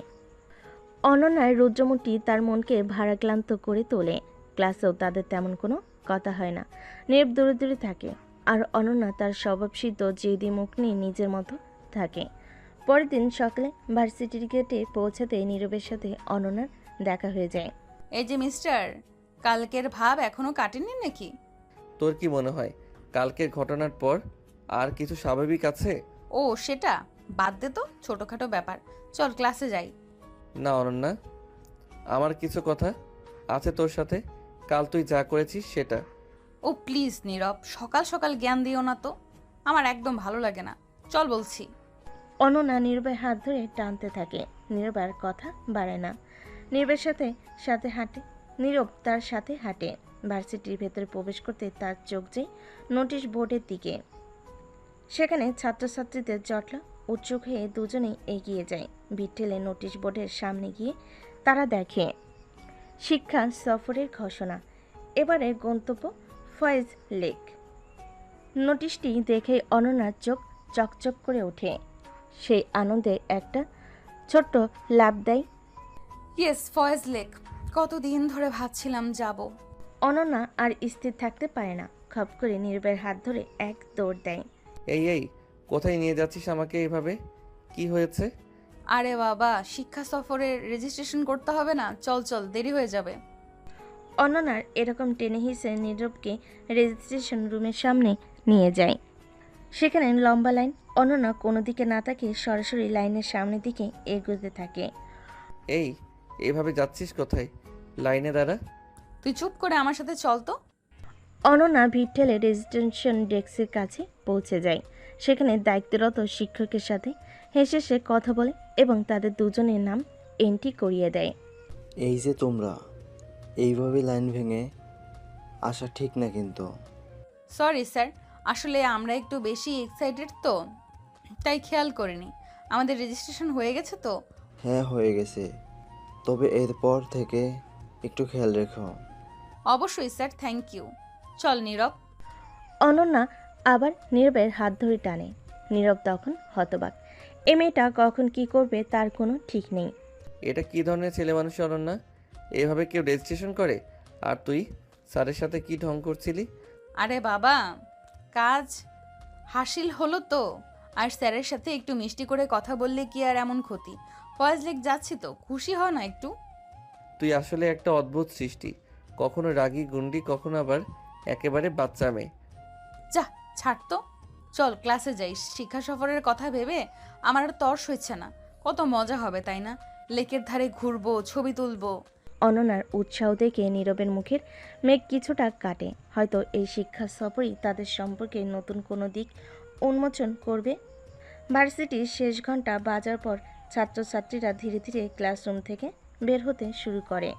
অনন্যার রুদ্রমূর্তি তার মনকে ভারাক্লান্ত করে তোলে। ক্লাসেও তাদের তেমন কোনো কথা হয় না। নীরব দূরে দূরে থাকে, আর অনন্যা তার স্বভাবসিদ্ধ জেদি মুখ নিয়ে নিজের মতো থাকে। পরের দিন সকালে ভার্সিটির গেটে পৌঁছাতে নীরবের সাথে অনন্যার দেখা হয়ে যায়। এই যে মিস্টার, কালকের ভাব এখনো কাটেনি নাকি? তোর কি মনে হয় কালকের ঘটনার পর আর কিছু স্বাভাবিক আছে? ও সেটা বাদ দে তো, ছোটখাটো ব্যাপার। চল ক্লাসে যাই। না অনন্যা, আমার কিছু কথা আছে তোর সাথে। কাল তুই যা করেছিস সেটা। ও প্লিজ নীরব, সকাল সকাল জ্ঞান দিও না তো, আমার একদম ভালো লাগে না। চল বলছি। অনন্যা নীরবের হাত ধরে টানতে থাকে। নীরব আর কথা বাড়ে না। নীরবের সাথে সাথে হাঁটে। নীরব তার সাথে হাঁটে। ভার্সিটির ভেতরে প্রবেশ করতে তার চোখ যায় নোটিশ বোর্ডের দিকে। সেখানে ছাত্রছাত্রীদের জটলা। উৎসুক হয়ে দুজনেই এগিয়ে যায়। ভিড় ঠেলে নোটিশ বোর্ডের সামনে গিয়ে তারা দেখে শিক্ষা সফরের ঘোষণা। এবারে গন্তব্য ফয়েজ লেক। নোটিশটি দেখে অনন্যার চোখ চকচক করে ওঠে। সেই আনন্দে একটা ছোট্ট লাফ দেয়। Yes, Foy's lake. কতদিন ধরে ভাবছিলাম যাব। অনন্যা আর স্থির থাকতে পারে না, খপ করে নীরবের হাত ধরে এক দৌড় দেয়। এই কোথায় নিয়ে যাচ্ছিস আমাকে এভাবে? কি হয়েছে? আরে বাবা, শিক্ষা সফরের রেজিস্ট্রেশন করতে হবে না? চল চল, দেরি হয়ে যাবে। অনন্যার এরকম টেনে হিসে নীরবকে রেজিস্ট্রেশন রুমের সামনে নিয়ে যায়। সেখানে লম্বা লাইন। অনন্যা কোনো দিকে না তাকিয়ে সরাসরি লাইনের সামনের দিকে এগোতে থাকে। এই এভাবে যাচ্ছিস কোথায়? লাইনে দাঁড়া। তুই চুপ করে আমার সাথে চল তো। অনন্যা ভিড় ঠেলে রেজিস্ট্রেশন ডেস্কের কাছে পৌঁছে যায়। সেখানে দায়িত্বরত শিক্ষকের সাথে হেসে সে কথা বলে এবং তাদের দুজনের নাম এন্ট্রি করিয়ে দেয়। এই যে তোমরা এইভাবে লাইন ভেঙে আসা ঠিক না কিন্তু। সরি স্যার, আসলে আমরা একটু বেশি এক্সাইটেড তো, তাই খেয়াল করিনি। আমাদের রেজিস্ট্রেশন হয়ে গেছে তো? হ্যাঁ হয়ে গেছে, তবে এরপর থেকে একটু খেয়াল রেখো। অবশ্যই স্যার, থ্যাংক ইউ। চল নীরব। অনন্যা আবার নীরবের হাত ধরে টানে। নীরব তখন হতবাক। এ মেয়েটা কখন কি করবে তার কোনো ঠিক নেই। এটা কি ধরনের ছেলে মানুষ অনন্যা? এভাবে কেউ রেজিস্ট্রেশন করে? আর তুই স্যারের সাথে কি ঢং করছিলি? আরে বাবা, কাজ হাসিল হলো তো। আর স্যারের সাথে একটু মিষ্টি করে কথা বললে কি আর এমন ক্ষতি? ফয়েজ লেক যাচ্ছি তো, খুশি হ না একটু। তুই আসলে একটা অদ্ভুত সৃষ্টি, কখনো রাগী গুন্ডি, কখনো আবার একেবারে বাচ্চা মেয়ে। যা, ছাড় তো। চল ক্লাসে যাই। শিক্ষা সফরের কথা ভেবে আমার আর তর্স হচ্ছে না। কত মজা হবে তাই না? লেকের ধারে ঘুরবো, ছবি তুলবো। অনন্যার উৎসাহ দেখে নীরবের মুখের মেঘ কিছুটা কাটে। হয়তো এই শিক্ষা সফরই তাদের সম্পর্কে নতুন কোনো দিক উন্মোচন করবে। ভার্সিটির শেষ ঘন্টা বাজার পর ছাত্রছাত্রীরা ধীরে ধীরে ক্লাসরুম থেকে বের হতে শুরু করে।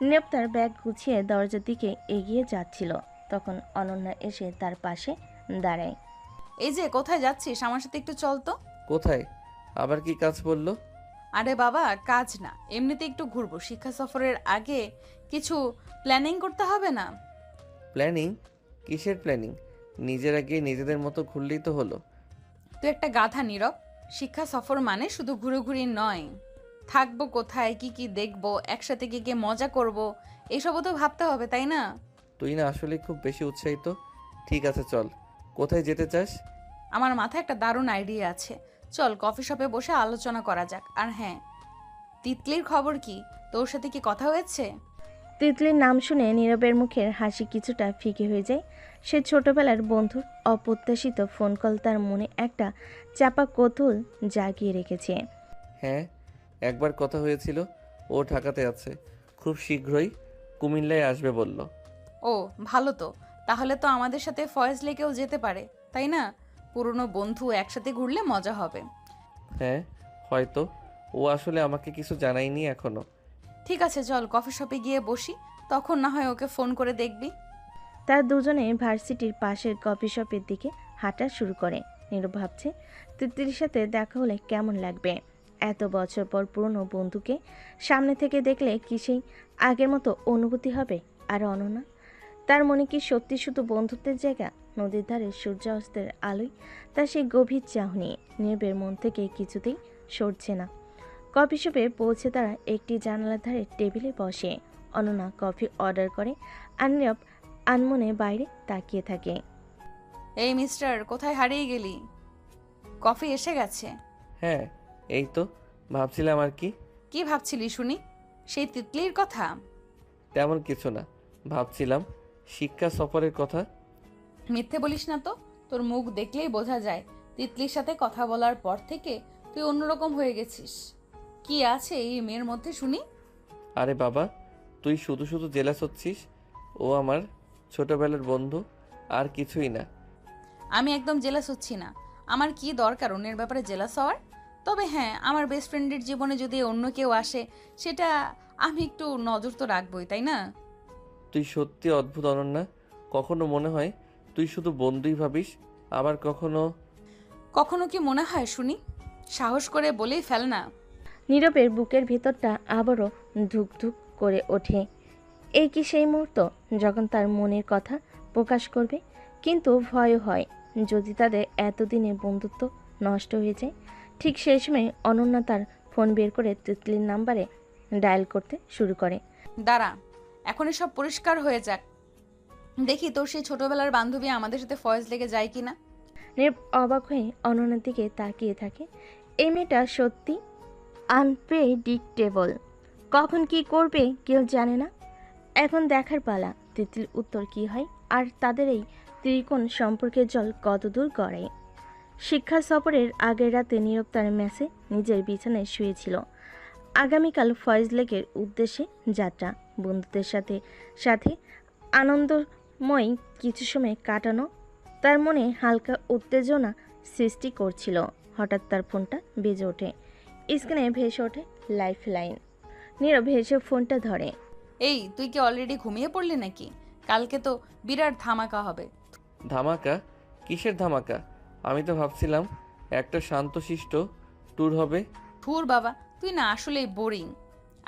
নীরব তার ব্যাগ গুছিয়ে দরজার দিকে এগিয়ে যাচ্ছিল, তখন অনন্যা এসে তার পাশে দাঁড়ায়। এই যে, কোথায় যাচ্ছিস? আমার সাথে একটু চল তো। কোথায়? আবার কি কাজ বললো? আরে বাবা, কাজ না, এমনিতে একটু ঘুরবো। শিক্ষা সফরের আগে কিছু প্ল্যানিং করতে হবে না? প্ল্যানিং? কিসের প্ল্যানিং? নিজের আগে নিজেদের মতো ঘুরলেই তো হলো। তুই একটা গাধা নীরব। শিক্ষা সফর মানে শুধু ঘুরোঘুরি নয়। থাকবো কোথায়, কি কি দেখবো, একসাথে কি কি মজা করব, এসবও তো ভাবতে হবে তাই না? তুই না আসলে খুব বেশি উৎসাহিত। ঠিক আছে চল, কোথায় যেতে চাস? আমার মাথায় একটা দারুণ আইডিয়া আছে। চল কফি শপে বসে আলোচনা করা যাক। আর হ্যাঁ, তিতলির খবর কি? তোর সাথে কি কথা হয়েছে? তিতলির নাম শুনে নীরবের মুখের হাসি কিছুটা ফিকে হয়ে যায়। সে ছোটবেলার বন্ধুর অপ্রত্যাশিত ফোন কল তার মনে একটা চাপা কৌতূহল জাগিয়ে রেখেছে। হ্যাঁ, একবার কথা হয়েছিল। ও ঢাকাতে আছে, খুব শীঘ্রই কুমিল্লায় আসবে বলল। ও ভালো তো। তাহলে তো আমাদের সাথে ফয়েজ লেকেও যেতে পারে তাই না? পুরনো বন্ধু একসাথে ঘুরলে মজা হবে। হ্যাঁ হয়তো। ও আসলে আমাকে কিছু জানায়নি এখনো। ঠিক আছে, চল কফি শপে গিয়ে বসি, তখন না হয় ওকে ফোন করে দেখবি। তার দুজনে ভার্সিটির পাশের কফি শপের দিকে হাঁটা শুরু করে। নীরব ভাবছে তিতলির সাথে দেখা হলে কেমন লাগবে। এত বছর পর পুরনো বন্ধুকে সামনে থেকে দেখলে কি সেই আগের মতো অনুভূতি হবে? আর অনন্যা, তার মনে কি সত্যি শুধু বন্ধুত্বের জায়গা? নদীর ধারে সূর্যাস্তের আলোয় তার সেই গভীর চাহনি নীরবের মন থেকে কিছুতেই সরছে না। কফি শপে পৌঁছে তারা একটি জানালার ধারে টেবিলে বসে। অনন্যা কফি অর্ডার করে আর নীরব আনমনে বাইরে তাকিয়ে থাকে। এই মিস্টার, কোথায় হারিয়ে গেলি? কফি এসে গেছে। হ্যাঁ এই তো, ভাবছিলাম আর কি। কি ভাবছিলি শুনি? সেই তিতলির কথা? তেমন কিছু না, ভাবছিলাম শিক্ষা সফরের কথা। মিথ্যে বলিস না তো। তোর মুখ দেখলেই বোঝা যায় তিতলির সাথে কথা বলার পর থেকে তুই অন্যরকম হয়ে গেছিস। কি আছে এই মেয়ের মধ্যে শুনি? আরে বাবা, তুই শুধু শুধু জেলাস হচ্ছিস। ও আমার ছোটবেলার বন্ধু, আর কিছুই না। আমি একদম জেলাস হচ্ছি না। আমার কি দরকার অন্যের ব্যাপারে জেলাস হওয়ার? তবে হ্যাঁ, আমার বেস্ট ফ্রেন্ডের জীবনে যদি অন্য কেউ আসে, সেটা আমি একটু নজর তো রাখবই তাই না? তুই সত্যি অদ্ভুত অনন্যা। কখনো মনে হয় তুই শুধু বন্ধুই ভাবিস, আবার কখনো। কখনো কি মনে হয় শুনি? সাহস করে বলেই ফেল না। নীরবের বুকের ভিতরটা আবারও ধুক ধুক করে ওঠে। এই কি সেই মুহূর্ত যখন তার মনের কথা প্রকাশ করবে? কিন্তু ভয় হয় যদি তাদের এতদিনের বন্ধুত্ব নষ্ট হয়ে যায়। ঠিক সেই সময় অনন্যা তার ফোন বের করে তিতলির নাম্বারে ডায়াল করতে শুরু করে। দাঁড়া, এখন সব পরিষ্কার হয়ে যাক। দেখি তোর সেই ছোটবেলার বান্ধবী আমাদের সাথে ফয়েজ লেগে যায় কিনা। নীরব অবাক হয়ে অনন্যার দিকে তাকিয়ে থাকে। এই মেয়েটা সত্যি আনপ্রেডিক্টেবল। কখন কি করবে কেউ জানে না। এখন দেখার পালা তিতলির উত্তর কি হয়, আর তাদের এই ত্রিকোণ সম্পর্কের জল কতদূর গড়ায়। শিক্ষা সফরের আগের রাতে নীরব তার মেসে নিজের বিছানায় শুয়েছিল। আগামীকাল ফয়েজ লেকের উদ্দেশ্যে যাত্রা। বন্ধুদের সাথে সাথে আনন্দময় কিছু সময় কাটানো তার মনে হালকা উত্তেজনা সৃষ্টি করছিল। হঠাৎ তার ফোনটা বেজে ওঠে। স্ক্রিনে ভেসে ওঠে লাইফ লাইন। নীরব হেসে ফোনটা ধরে। এই, তুই কি অলরেডি ঘুমিয়ে পড়লি নাকি? কালকে তো বিরাট ধামাকা হবে। ধামাকা? কিসের ধামাকা? আমি তো ভাবছিলাম একটা শান্তশিষ্ট ট্যুর হবে। ধুর বাবা, তুই না আসলেই বোরিং।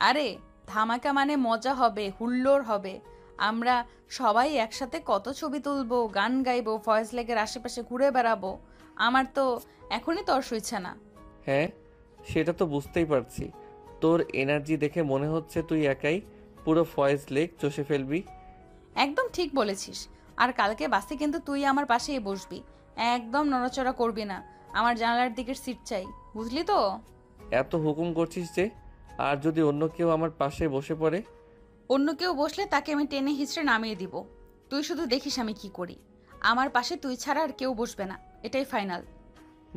আরে ধামাকা মানে মজা হবে, হুল্লোড় হবে। আমরা সবাই একসাথে কত ছবি তুলবো, গান গাইবো, ফয়েজ লেকের আশেপাশে ঘুরে বেড়াবো। আমার তো এখনই তর্স হইছে না। হ্যাঁ, সেটা তো বুঝতেই পারছি। তোর এনার্জি দেখে মনে হচ্ছে তুই একাই পুরো ফয়েজ লেক চষে ফেলবি। একদম ঠিক বলেছিস। আর কালকে বাসে কিন্তু তুই আমার পাশেই বসবি, একদম নড়াচড়া করবি না। আমার জানালার দিকের সিট চাই, বুঝলি তো? এত হুকুম করছিস যে, আর যদি অন্য কেউ আমার পাশে বসে পড়ে? অন্য কেউ বসলে তাকে আমি টেনে হিঁচড়ে নামিয়ে দিব। তুই শুধু দেখিস আমি কি করি। আমার পাশে তুই ছাড়া আর কেউ বসবে না, এটাই ফাইনাল।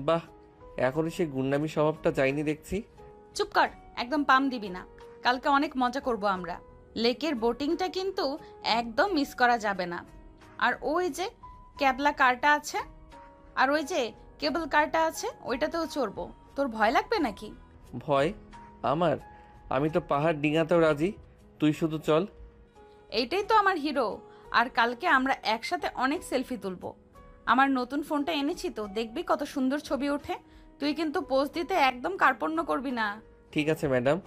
বাহ, এখনই সে গুন্ডামি স্বভাবটা যায়নি দেখছি। চুপ কর, একদম পাম দিবি না। কালকে অনেক মজা করব আমরা। লেকের বোটিংটা কিন্তু একদম মিস করা যাবে না। আর ওই যে ক্যাবলা কারটা আছে, আর ওই যে কেবল কারটা আছে, ওইটাতেও চড়বো। তোর ভয় লাগবে নাকি? ভয় আমার? আমি তো পাহাড় ডিঙাতেও রাজি, তুই শুধু চল। এইটাই তো আমার হিরো। আর কালকে আমরা একসাথে অনেক সেলফি তুলবো। আমার নতুন ফোনটা এনেছি তো, দেখবি কত সুন্দর ছবি ওঠে। তুই কিন্তু পোজ দিতে একদম কার্পণ্য করবি না। ঠিক আছে ম্যাডাম,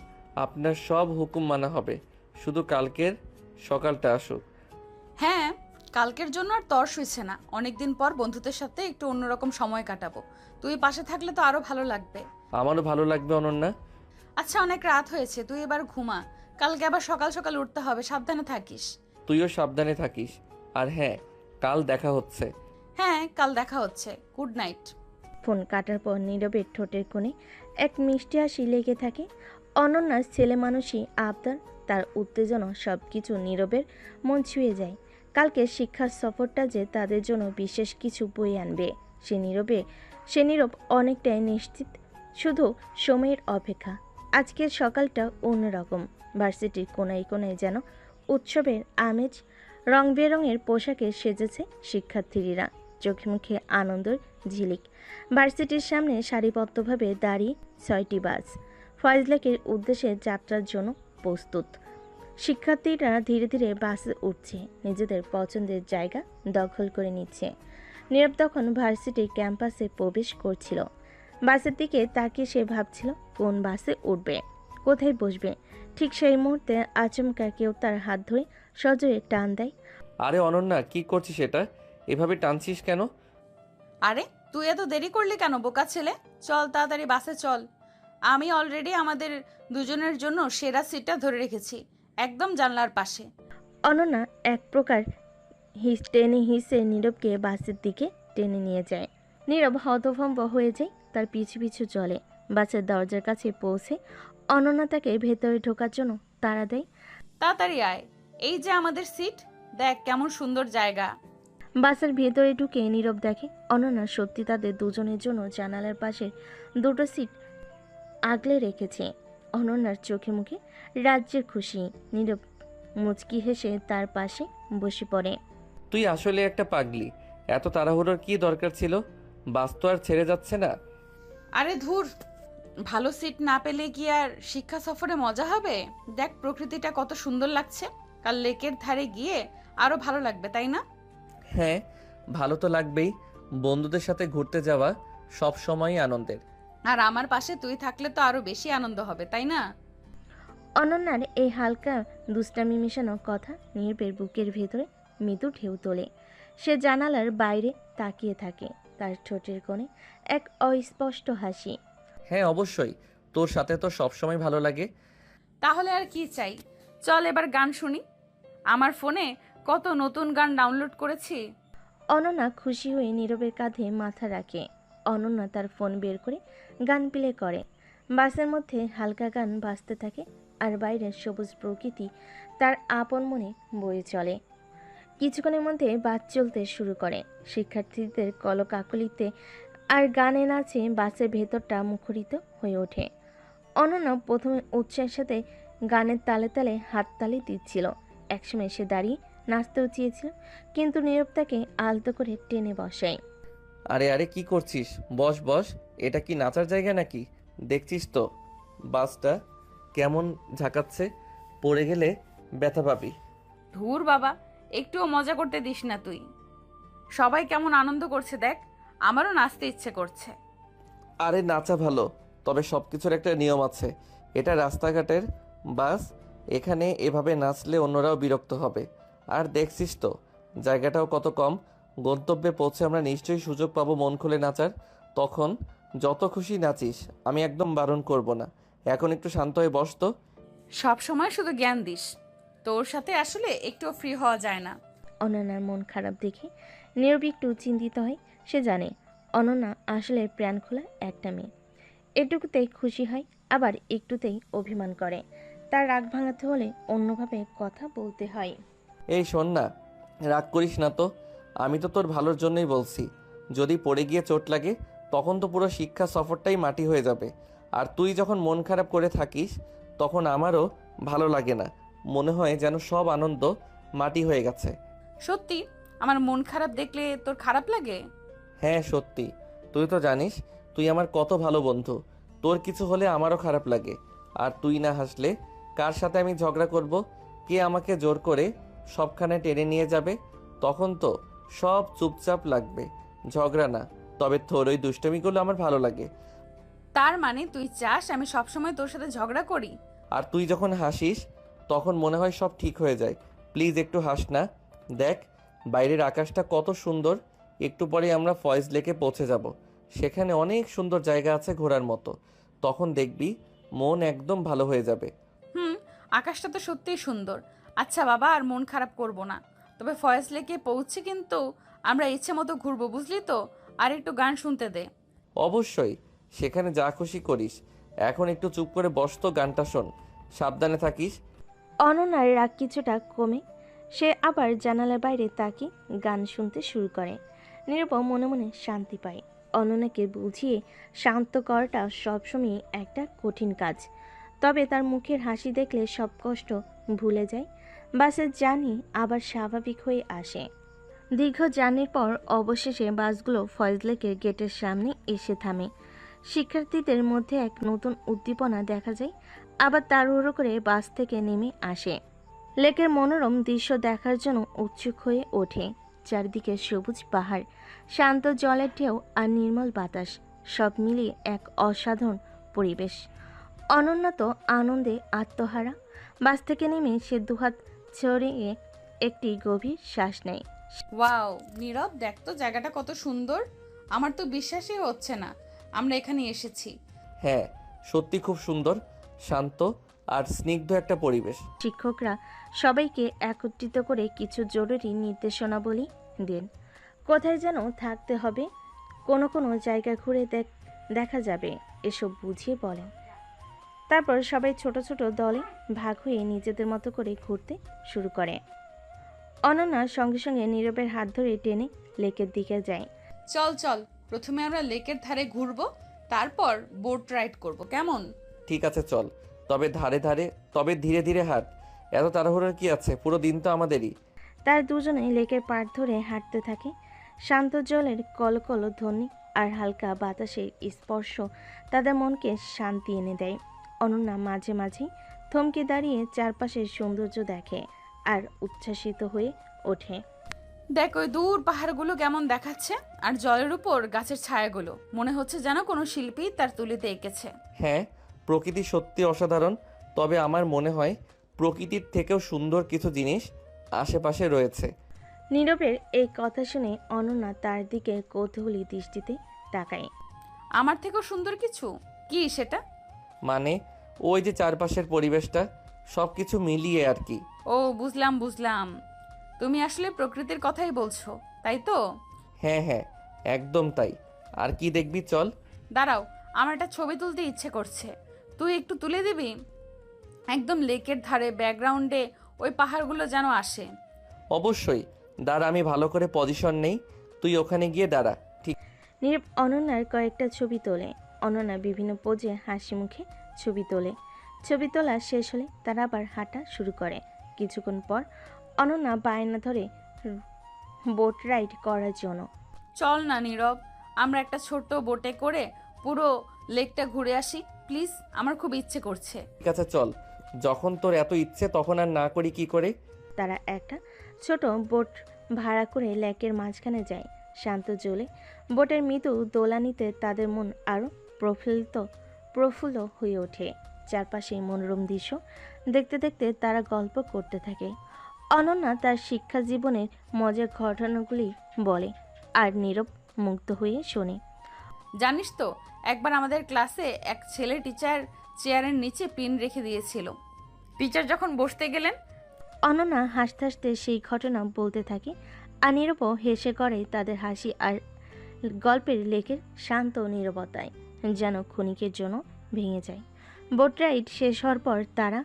আপনার সব হুকুম মানা হবে, শুধু কালকের সকালটা আসুক। হ্যাঁ, কালকের জন্য আর তর্স হইছে না। অনেকদিন পর বন্ধুদের সাথে একটু অন্যরকম সময় কাটাবো। তুই পাশে থাকলে তো আরো ভালো লাগবে। আমারও ভালো লাগবে অনন্যা। আচ্ছা, অনেক রাত হয়েছে, তুই এবার ঘুমা। কালকে আবার সকাল সকাল উঠতে হবে, সাবধানে থাকিস। তুইও সাবধানে থাকিস। আর হ্যাঁ, কাল দেখা হচ্ছে। হ্যাঁ, কাল দেখা হচ্ছে। Good night. ফোন কাটার পর নীরবের ঠোঁটের কোণে এক মিষ্টি হাসি লেগে থাকে। অনন্যার ছেলে মানুষই আবদার, তার উত্তেজনা সব কিছু নীরবের মন ছুঁয়ে যায়। কালকে শিক্ষার সফরটা যে তাদের জন্য বিশেষ কিছু বয়ে আনবে সে নীরব অনেকটাই নিশ্চিত, শুধু সময়ের অপেক্ষা। আজকের সকালটা অন্যরকম। ভার্সিটির কোনায় কোনায় যেন উৎসবের আমেজ। রং বেরঙের পোশাকে সেজেছে শিক্ষার্থীরা, চোখে মুখে আনন্দের ঝিলিক। ভার্সিটির সামনে সারিবদ্ধভাবে দাঁড়িয়ে 6টি বাস ফয়েজ লেকের উদ্দেশ্যে যাত্রার জন্য প্রস্তুত। শিক্ষার্থীরা ধীরে ধীরে বাসে উঠছে, নিজেদের পছন্দের জায়গা দখল করে নিচ্ছে। নীরব তখন ভার্সিটি ক্যাম্পাসে প্রবেশ করছিল। বাসের দিকে তাকিয়ে সে ভাবছিল কোন বাসে উঠবে, কোথায় বসবে। ঠিক সেই মুহূর্তে আচমকা কেউ তার হাত ধরে সজোরে টান দেয়। আরে অনন্যা, কি করছিস এটা? এভাবে টানছিস কেন? আরে তুই এত দেরি করলি কেন বোকা ছেলে? চল তাড়াতাড়ি বাসে চল। আমি অলরেডি আমাদের দুজনের জন্য সেরা সিটটা ধরে রেখেছি, একদম জানলার পাশে। অনন্যা এক প্রকার টেনে হিসে নীরবকে বাসের দিকে টেনে নিয়ে যায়। নীরব হতভম্ব হয়ে যায়, তার পিছু পিছু চলে। বাসের দরজার কাছে পৌঁছে অনন্যা তাকে ভেতরে ঢোকার জন্য তাড়া দেয়। তাড়াতাড়ি আয়, এই যে আমাদের সিট, দেখ কেমন সুন্দর জায়গা। বাসের ভেতরে ঢুকে নীরব দেখে অনন্যা সত্যি তাদের দুজনের জন্য জানালার পাশে দুটো সিট আগলে রেখেছে। অনন্যার চোখে মুখে রাজ্যের খুশি। নীরব মুচকি হেসে তার পাশে বসে পড়ে। তুই আসলে একটা পাগলি। এত তাড়াহুড়োর কি দরকার ছিল? বাস তো আর ছেড়ে যাচ্ছে না। আরে ধুর, ভালো সিট না পেলে কি আর শিক্ষা সফরে মজা হবে? দেখ প্রকৃতিটা কত সুন্দর লাগছে। কাল লেকের ধারে গিয়ে আরো ভালো লাগবে, তাই না? হ্যাঁ, ভালো তো লাগবেই। বন্ধুদের সাথে ঘুরতে যাওয়া সব সময়ই আনন্দের। আর আমার পাশে তুই থাকলে তো আরো বেশি আনন্দ হবে, তাই না? অনন্যার এই হালকা দুষ্টামি মেশানো কথা নীরবের বুকের ভেতরে মৃদু ঢেউ তোলে। সে জানালার বাইরে তাকিয়ে থাকে, তার ঠোঁটের কোণে এক অস্পষ্ট হাসি। হ্যাঁ অবশ্যই, তোর সাথে তো সবসময় ভালো লাগে। তাহলে আর কি চাই? চল এবার গান শুনি। আমার ফোনে কত নতুন গান ডাউনলোড করেছি। অনন্যা খুশি হয়ে নীরবের কাঁধে মাথা রাখে। অনন্যা তার ফোন বের করে গান প্লে করে। বাসের মধ্যে হালকা গান বাজতে থাকে, আর বাইরের সবুজ প্রকৃতি তার আপন মনে বয়ে চলে। কিছুক্ষণের মধ্যে বাস চলতে শুরু করে। শিক্ষার্থীদের কলকাকলিতে আর গানে নাচে বাসের ভেতরটা মুখরিত হয়ে ওঠে। অনন্যা প্রথমে উৎসাহের সাথে গানের তালে তালে হাততালি দিচ্ছিল। একসময় সে দাঁড়িয়ে নাচতেও চেয়েছিল, কিন্তু নীরব তাকে আলতো করে টেনে বসায়। আরে আরে, কি করছিস? বস বস, এটা কি নাচার জায়গা নাকি? দেখছিস তো বাসটা কেমন ঝাঁকাচ্ছে, পড়ে গেলে ব্যথা পাবি। ধুর বাবা, একটুও মজা করতে দিস না তুই। সবাই কেমন আনন্দ করছে দেখ, আমারও নাচতে ইচ্ছে করছে। আরে নাচা ভালো, তবে সব কিছুর একটা নিয়ম আছে। এটা রাস্তাঘাটের বাস, এখানে এভাবে নাচলে অন্যরাও বিরক্ত হবে। আর দেখছিস তো জায়গাটাও কত কম। গন্তব্যে পৌঁছে আমরা নিশ্চয়ই সুযোগ পাবো মন খুলে নাচার। তখন যত খুশি নাচিস, আমি একদম বারণ করব না। এখন একটু শান্ত হয়ে বস তো। সব সময় শুধু জ্ঞান দিস, তোর সাথে আসলে একটুও ফ্রি হওয়া যায় না। অনন্যার মন খারাপ দেখে নীরব একটু চিন্তিত হয়। সে জানে অনন্যা আসলে প্রাণ খোলা একটা মেয়ে। এটুকুতেই খুশি হয়, আবার একটুতেই অভিমান করে। তার রাগ ভাঙাতে হলে অন্যভাবে কথা বলতে হয়। এই শোন না, রাগ করিস না তো। আমি তো তোর ভালোর জন্যই বলছি। যদি পড়ে গিয়ে চোট লাগে তখন তো পুরো শিক্ষা সফরটাই মাটি হয়ে যাবে। আর তুই যখন মন খারাপ করে থাকিস তখন আমারও ভালো লাগে না। মনে হয় যেন সব আনন্দ মাটি হয়ে গেছে। সত্যি আমার মন খারাপ দেখলে তোর খারাপ লাগে? হ্যাঁ সত্যি। তুই তো জানিস তুই আমার কত ভালো বন্ধু। তোর কিছু হলে আমারও খারাপ লাগে। আর তুই না হাসলে কার সাথে আমি ঝগড়া করব? কে আমাকে জোর করে সবখানে টেনে নিয়ে যাবে? তখন তো সব চুপচাপ লাগবে, ঝগড়া না। তবে তোর ওই দুষ্টমিগুলো আমার ভালো লাগে। তার মানে তুই চাস আমি সবসময় তোর সাথে ঝগড়া করি? আর তুই যখন হাসিস তখন মনে হয় সব ঠিক হয়ে যায়। প্লিজ একটু হাস না। দেখ বাইরের আকাশটা কত সুন্দর। একটু পরে আমরা ফয়েজ লেকে পৌঁছে যাব। সেখানে অনেক সুন্দর জায়গা আছে ঘোরার মতো। তখন দেখবি মন একদম ভালো হয়ে যাবে। আকাশটা তো সত্যিই সুন্দর। আচ্ছা বাবা, আর মন খারাপ করব না। তবে ফয়েজ লেকে পৌঁছে কিন্তু আমরা ইচ্ছে মতো ঘুরবো, বুঝলি তো? আর একটু গান শুনতে দে। অবশ্যই, সেখানে যা খুশি করিস। এখন একটু চুপ করে বস তো, গানটা শোন। সাবধানে থাকিস। অনন্যার রাগ কিছুটা কমে সে আবার জানালার বাইরে তাকিয়ে গান শুনতে শুরু করে। নীরব মনে মনে শান্তি পায়। অনন্যাকে বুঝিয়ে শান্ত করাটা সবসময় একটা কঠিন কাজ। তবে তার মুখের হাসি দেখলে সব কষ্ট ভুলে যায়। বাসের জার্নি আবার স্বাভাবিক হয়ে আসে। দীর্ঘ জার্নির পর অবশেষে বাসগুলো ফয়েজ লেকের গেটের সামনে এসে থামে। শিক্ষার্থীদের মধ্যে এক নতুন উদ্দীপনা দেখা যায়। আবার তাড়াহুড়ো করে বাস থেকে নেমে আসে। লেকের মনোরম দৃশ্য দেখার জন্য উৎসুক হয়ে ওঠে। চারিদিকে সবুজ পাহাড়, শান্ত জলের ঢেউ আর নির্মল বাতাস, সব মিলিয়ে এক অসাধারণ পরিবেশ। অনন্যা তো আনন্দে আত্মহারা। বাস থেকে নেমে সে দুহাত ছড়িয়ে একটি গভীর শ্বাস নেয়। ওয়াও নীরব, দেখ তো জায়গাটা কত সুন্দর। আমার তো বিশ্বাসই হচ্ছে না আমরা এখানে এসেছি। হ্যাঁ সত্যি খুব সুন্দর, শান্ত আর স্নিগ্ধ একটা পরিবেশ। শিক্ষকরা সবাইকে একত্রিত করে কিছু জরুরি নির্দেশনাবলী দেন। কোথায় যেন থাকতে হবে, কোনো কোনো জায়গা ঘুরে দেখা যাবে, এসব বুঝিয়ে বলেন। তারপর সবাই ছোট ছোট দলে ভাগ হয়ে নিজেদের মতো করে ঘুরতে শুরু করে। অনন্যা সঙ্গে সঙ্গে নীরবের হাত ধরে টেনে লেকের দিকে যায়। চল চল, প্রথমে আমরা লেকের ধারে ঘুরবো, তারপর বোট রাইড করব, কেমন? ঠিক আছে চল। তবে ধীরে ধীরে হাঁট। এত তাড়াহুড়োর কি আছে? পুরো দিন তো আমাদেরই। তার দুজনে লেকের পাড় ধরে হাঁটতে থাকে। শান্ত জলের কলকল ধ্বনি আর হালকা বাতাসের স্পর্শ তাদের মনকে শান্তি এনে দেয়। অনন্যা মাঝে মাঝে থমকে দাঁড়িয়ে চারপাশের সৌন্দর্য দেখে আর উচ্ছ্বাসিত হয়ে ওঠে। দেখ ওই দূর পাহাড়গুলো কেমন দেখাচ্ছে, আর জলের উপর গাছের ছায়াগুলো, মনে হচ্ছে যেন কোনো শিল্পী তার তুলিতে এঁকেছে। হ্যাঁ প্রকৃতি সত্যি অসাধারণ। তবে আমার মনে হয় প্রকৃতির থেকেও সুন্দর কিছু জিনিস আশেপাশে রয়েছে। নীরবের এই কথা শুনে অনন্যা তার দিকে কৌতূহলী দৃষ্টিতে তাকায়। আমার থেকেও সুন্দর কিছু? কি সেটা? মানে ওই যে চারপাশের পরিবেশটা, সব কিছু মিলিয়ে আর কি। ও বুঝলাম বুঝলাম, তুমি আসলে প্রকৃতির কথাই বলছো, তাই তো? হ্যাঁ হ্যাঁ একদম তাই। আর কি দেখবি? চল। দাঁড়াও, আমার একটা ছবি তুলতে ইচ্ছে করছে, তুই একটু তুলে দিবি? একদম লেকের ধারে ব্যাকগ্রাউন্ডে ওই পাহাড়গুলো যেন আসে। অবশ্যই, দাঁড়া আমি ভালো করে পজিশন নেই, তুই ওখানে গিয়ে দাঁড়া। ঠিক। নীরব অনন্যার কয়েকটা ছবি তোলে। অনন্যা বিভিন্ন পোজে হাসি মুখে ছবি তোলে। ছবি তোলা শেষ হলে তারা আবার হাঁটা শুরু করে। কিছুক্ষণ পর অনন্যা বায়না ধরে বোট রাইড করার জন্য। চল না নীরব, আমরা একটা ছোট্ট বোটে করে পুরো লেকটা ঘুরে আসি প্লিজ, আমার খুব ইচ্ছে করছে। ঠিক আছে চল, যখন তোর এত ইচ্ছে তখন আর না করি কি করে। তারা একটা ছোট বোট ভাড়া করে লেকের মাঝখানে যায়। শান্ত জলে বোটের মৃদু দোলানিতে তাদের মন আরও প্রফুল্ল হয়ে ওঠে। চারপাশে মনোরম দৃশ্য দেখতে দেখতে তারা গল্প করতে থাকে। অনন্যা তার শিক্ষা জীবনের মজার ঘটনাগুলি বলে আর নীরব মুগ্ধ হয়ে শোনে। জানিস তো, একবার আমাদের ক্লাসে এক ছেলে টিচার চেয়ারের নিচে পিন রেখে দিয়েছিল। টিচার যখন বসতে গেলেন, অনন্যা হাসতে হাসতে সেই ঘটনা বলতে থাকে আর নীরবও হেসে করে তাদের হাসি আর গল্পের লেখের শান্ত নীরবতায় যেন ক্ষণিকের জন্য ভেঙে যায়। বোট রাইড শেষ হওয়ার পর তারা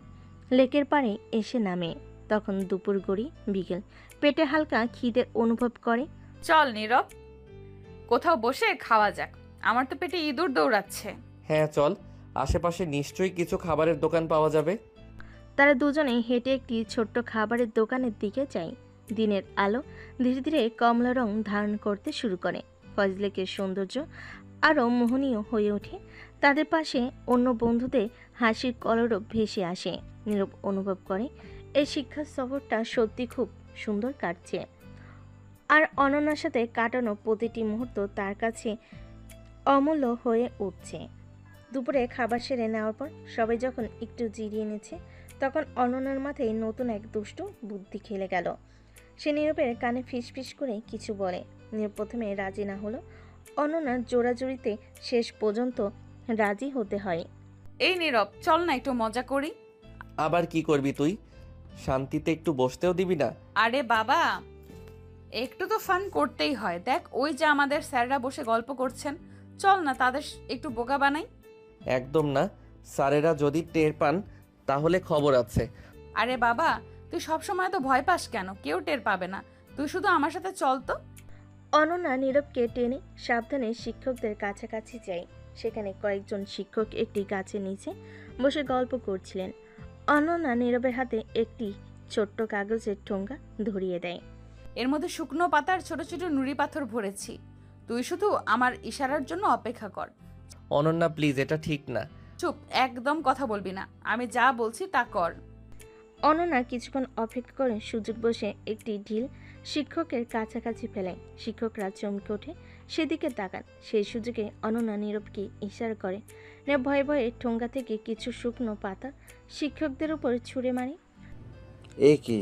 লেকের পাড়ে এসে নামে। তখন দুপুর গড়ি বিকেল, পেটে হালকা খিদে অনুভব করে। চল নীরব, কোথাও বসে খাওয়া যাক, আমার তো পেটে ইঁদুর দৌড়াচ্ছে। হ্যাঁ চল, আশেপাশে নিশ্চয়ই কিছু খাবারের দোকান পাওয়া যাবে। তারা দুজনে হেঁটে একটি ছোট্ট খাবারের দোকানের দিকে যায়। দিনের আলো ধীরে ধীরে কমলা রং ধারণ করতে শুরু করে। ফজলেকের সৌন্দর্য আরও মোহনীয় হয়ে ওঠে। তাদের পাশে অন্য বন্ধুদের হাসির কলরব ভেসে আসে। নীরব অনুভব করে এই শিক্ষা সফরটা সত্যি খুব সুন্দর কাটছে। আর অনন্যার সাথে কাটানো প্রতিটি মুহূর্ত তার কাছে অমূল্য হয়ে উঠছে। দুপুরে খাবার সেরে নেওয়ার পর সবাই যখন একটু জিরিয়ে নিচ্ছে, তখন অনন্যার মাথায় নতুন এক দুষ্ট বুদ্ধি খেলে গেল। সে নীরবের কানে ফিসফিস করে কিছু বলে। নীরব প্রথমে রাজি না হলো, অনন্যার জোড়াজুড়িতে শেষ পর্যন্ত রাজি হতে হয়। এই নীরব, চল না একটু মজা করি। আবার কি করবি তুই? শান্তিতে একটু বসতেও দিবি না? আরে বাবা, একটু তো ফান করতেই হয়। দেখ, ওই যে আমাদের স্যাররা বসে গল্প করছেন, চল না তাদের একটু বোকা বানাই। একদম না, স্যারেরা যদি টের পান তাহলে খবর আছে। আরে বাবা, তুই সবসময় তো ভয় পাস কেন? কেউ টের পাবে না, তুই শুধু আমার সাথে চল তো। অনন্যা নীরবকে টেনে সাবধানে শিক্ষকদের কাছাকাছি যায়। সেখানে কয়েকজন শিক্ষক একটি গাছের নিচে বসে গল্প করছিলেন। অনন্যা নীরবের হাতে একটি ছোট্ট কাগজের ঠোঙ্গা ধরিয়ে দেয়। এর মধ্যে শুকনো পাতার ছোট ছোট নুড়ি পাথর ভরেছি, তুই শুধু আমার ইশারার জন্য অপেক্ষা কর। অনন্যা প্লিজ, এটা ঠিক না। চুপ, একদম কথা বলবি না, আমি যা বলছি তা কর। অনন্যা কিছুক্ষণ অপেক্ষা করে সুযোগ বসে একটি ঢিল শিক্ষকের কাছাকাছি ফেলেন। শিক্ষকরা চমকে ওঠে, সেদিকে তাকান। সেই সুযোগে অনন্যা নীরবকে ইশারা করে। নীরব ভয়ে ভয়ে ঠোঙ্গা থেকে কিছু শুকনো পাতা শিক্ষকদের উপর ছুঁড়ে মারে। এ কি,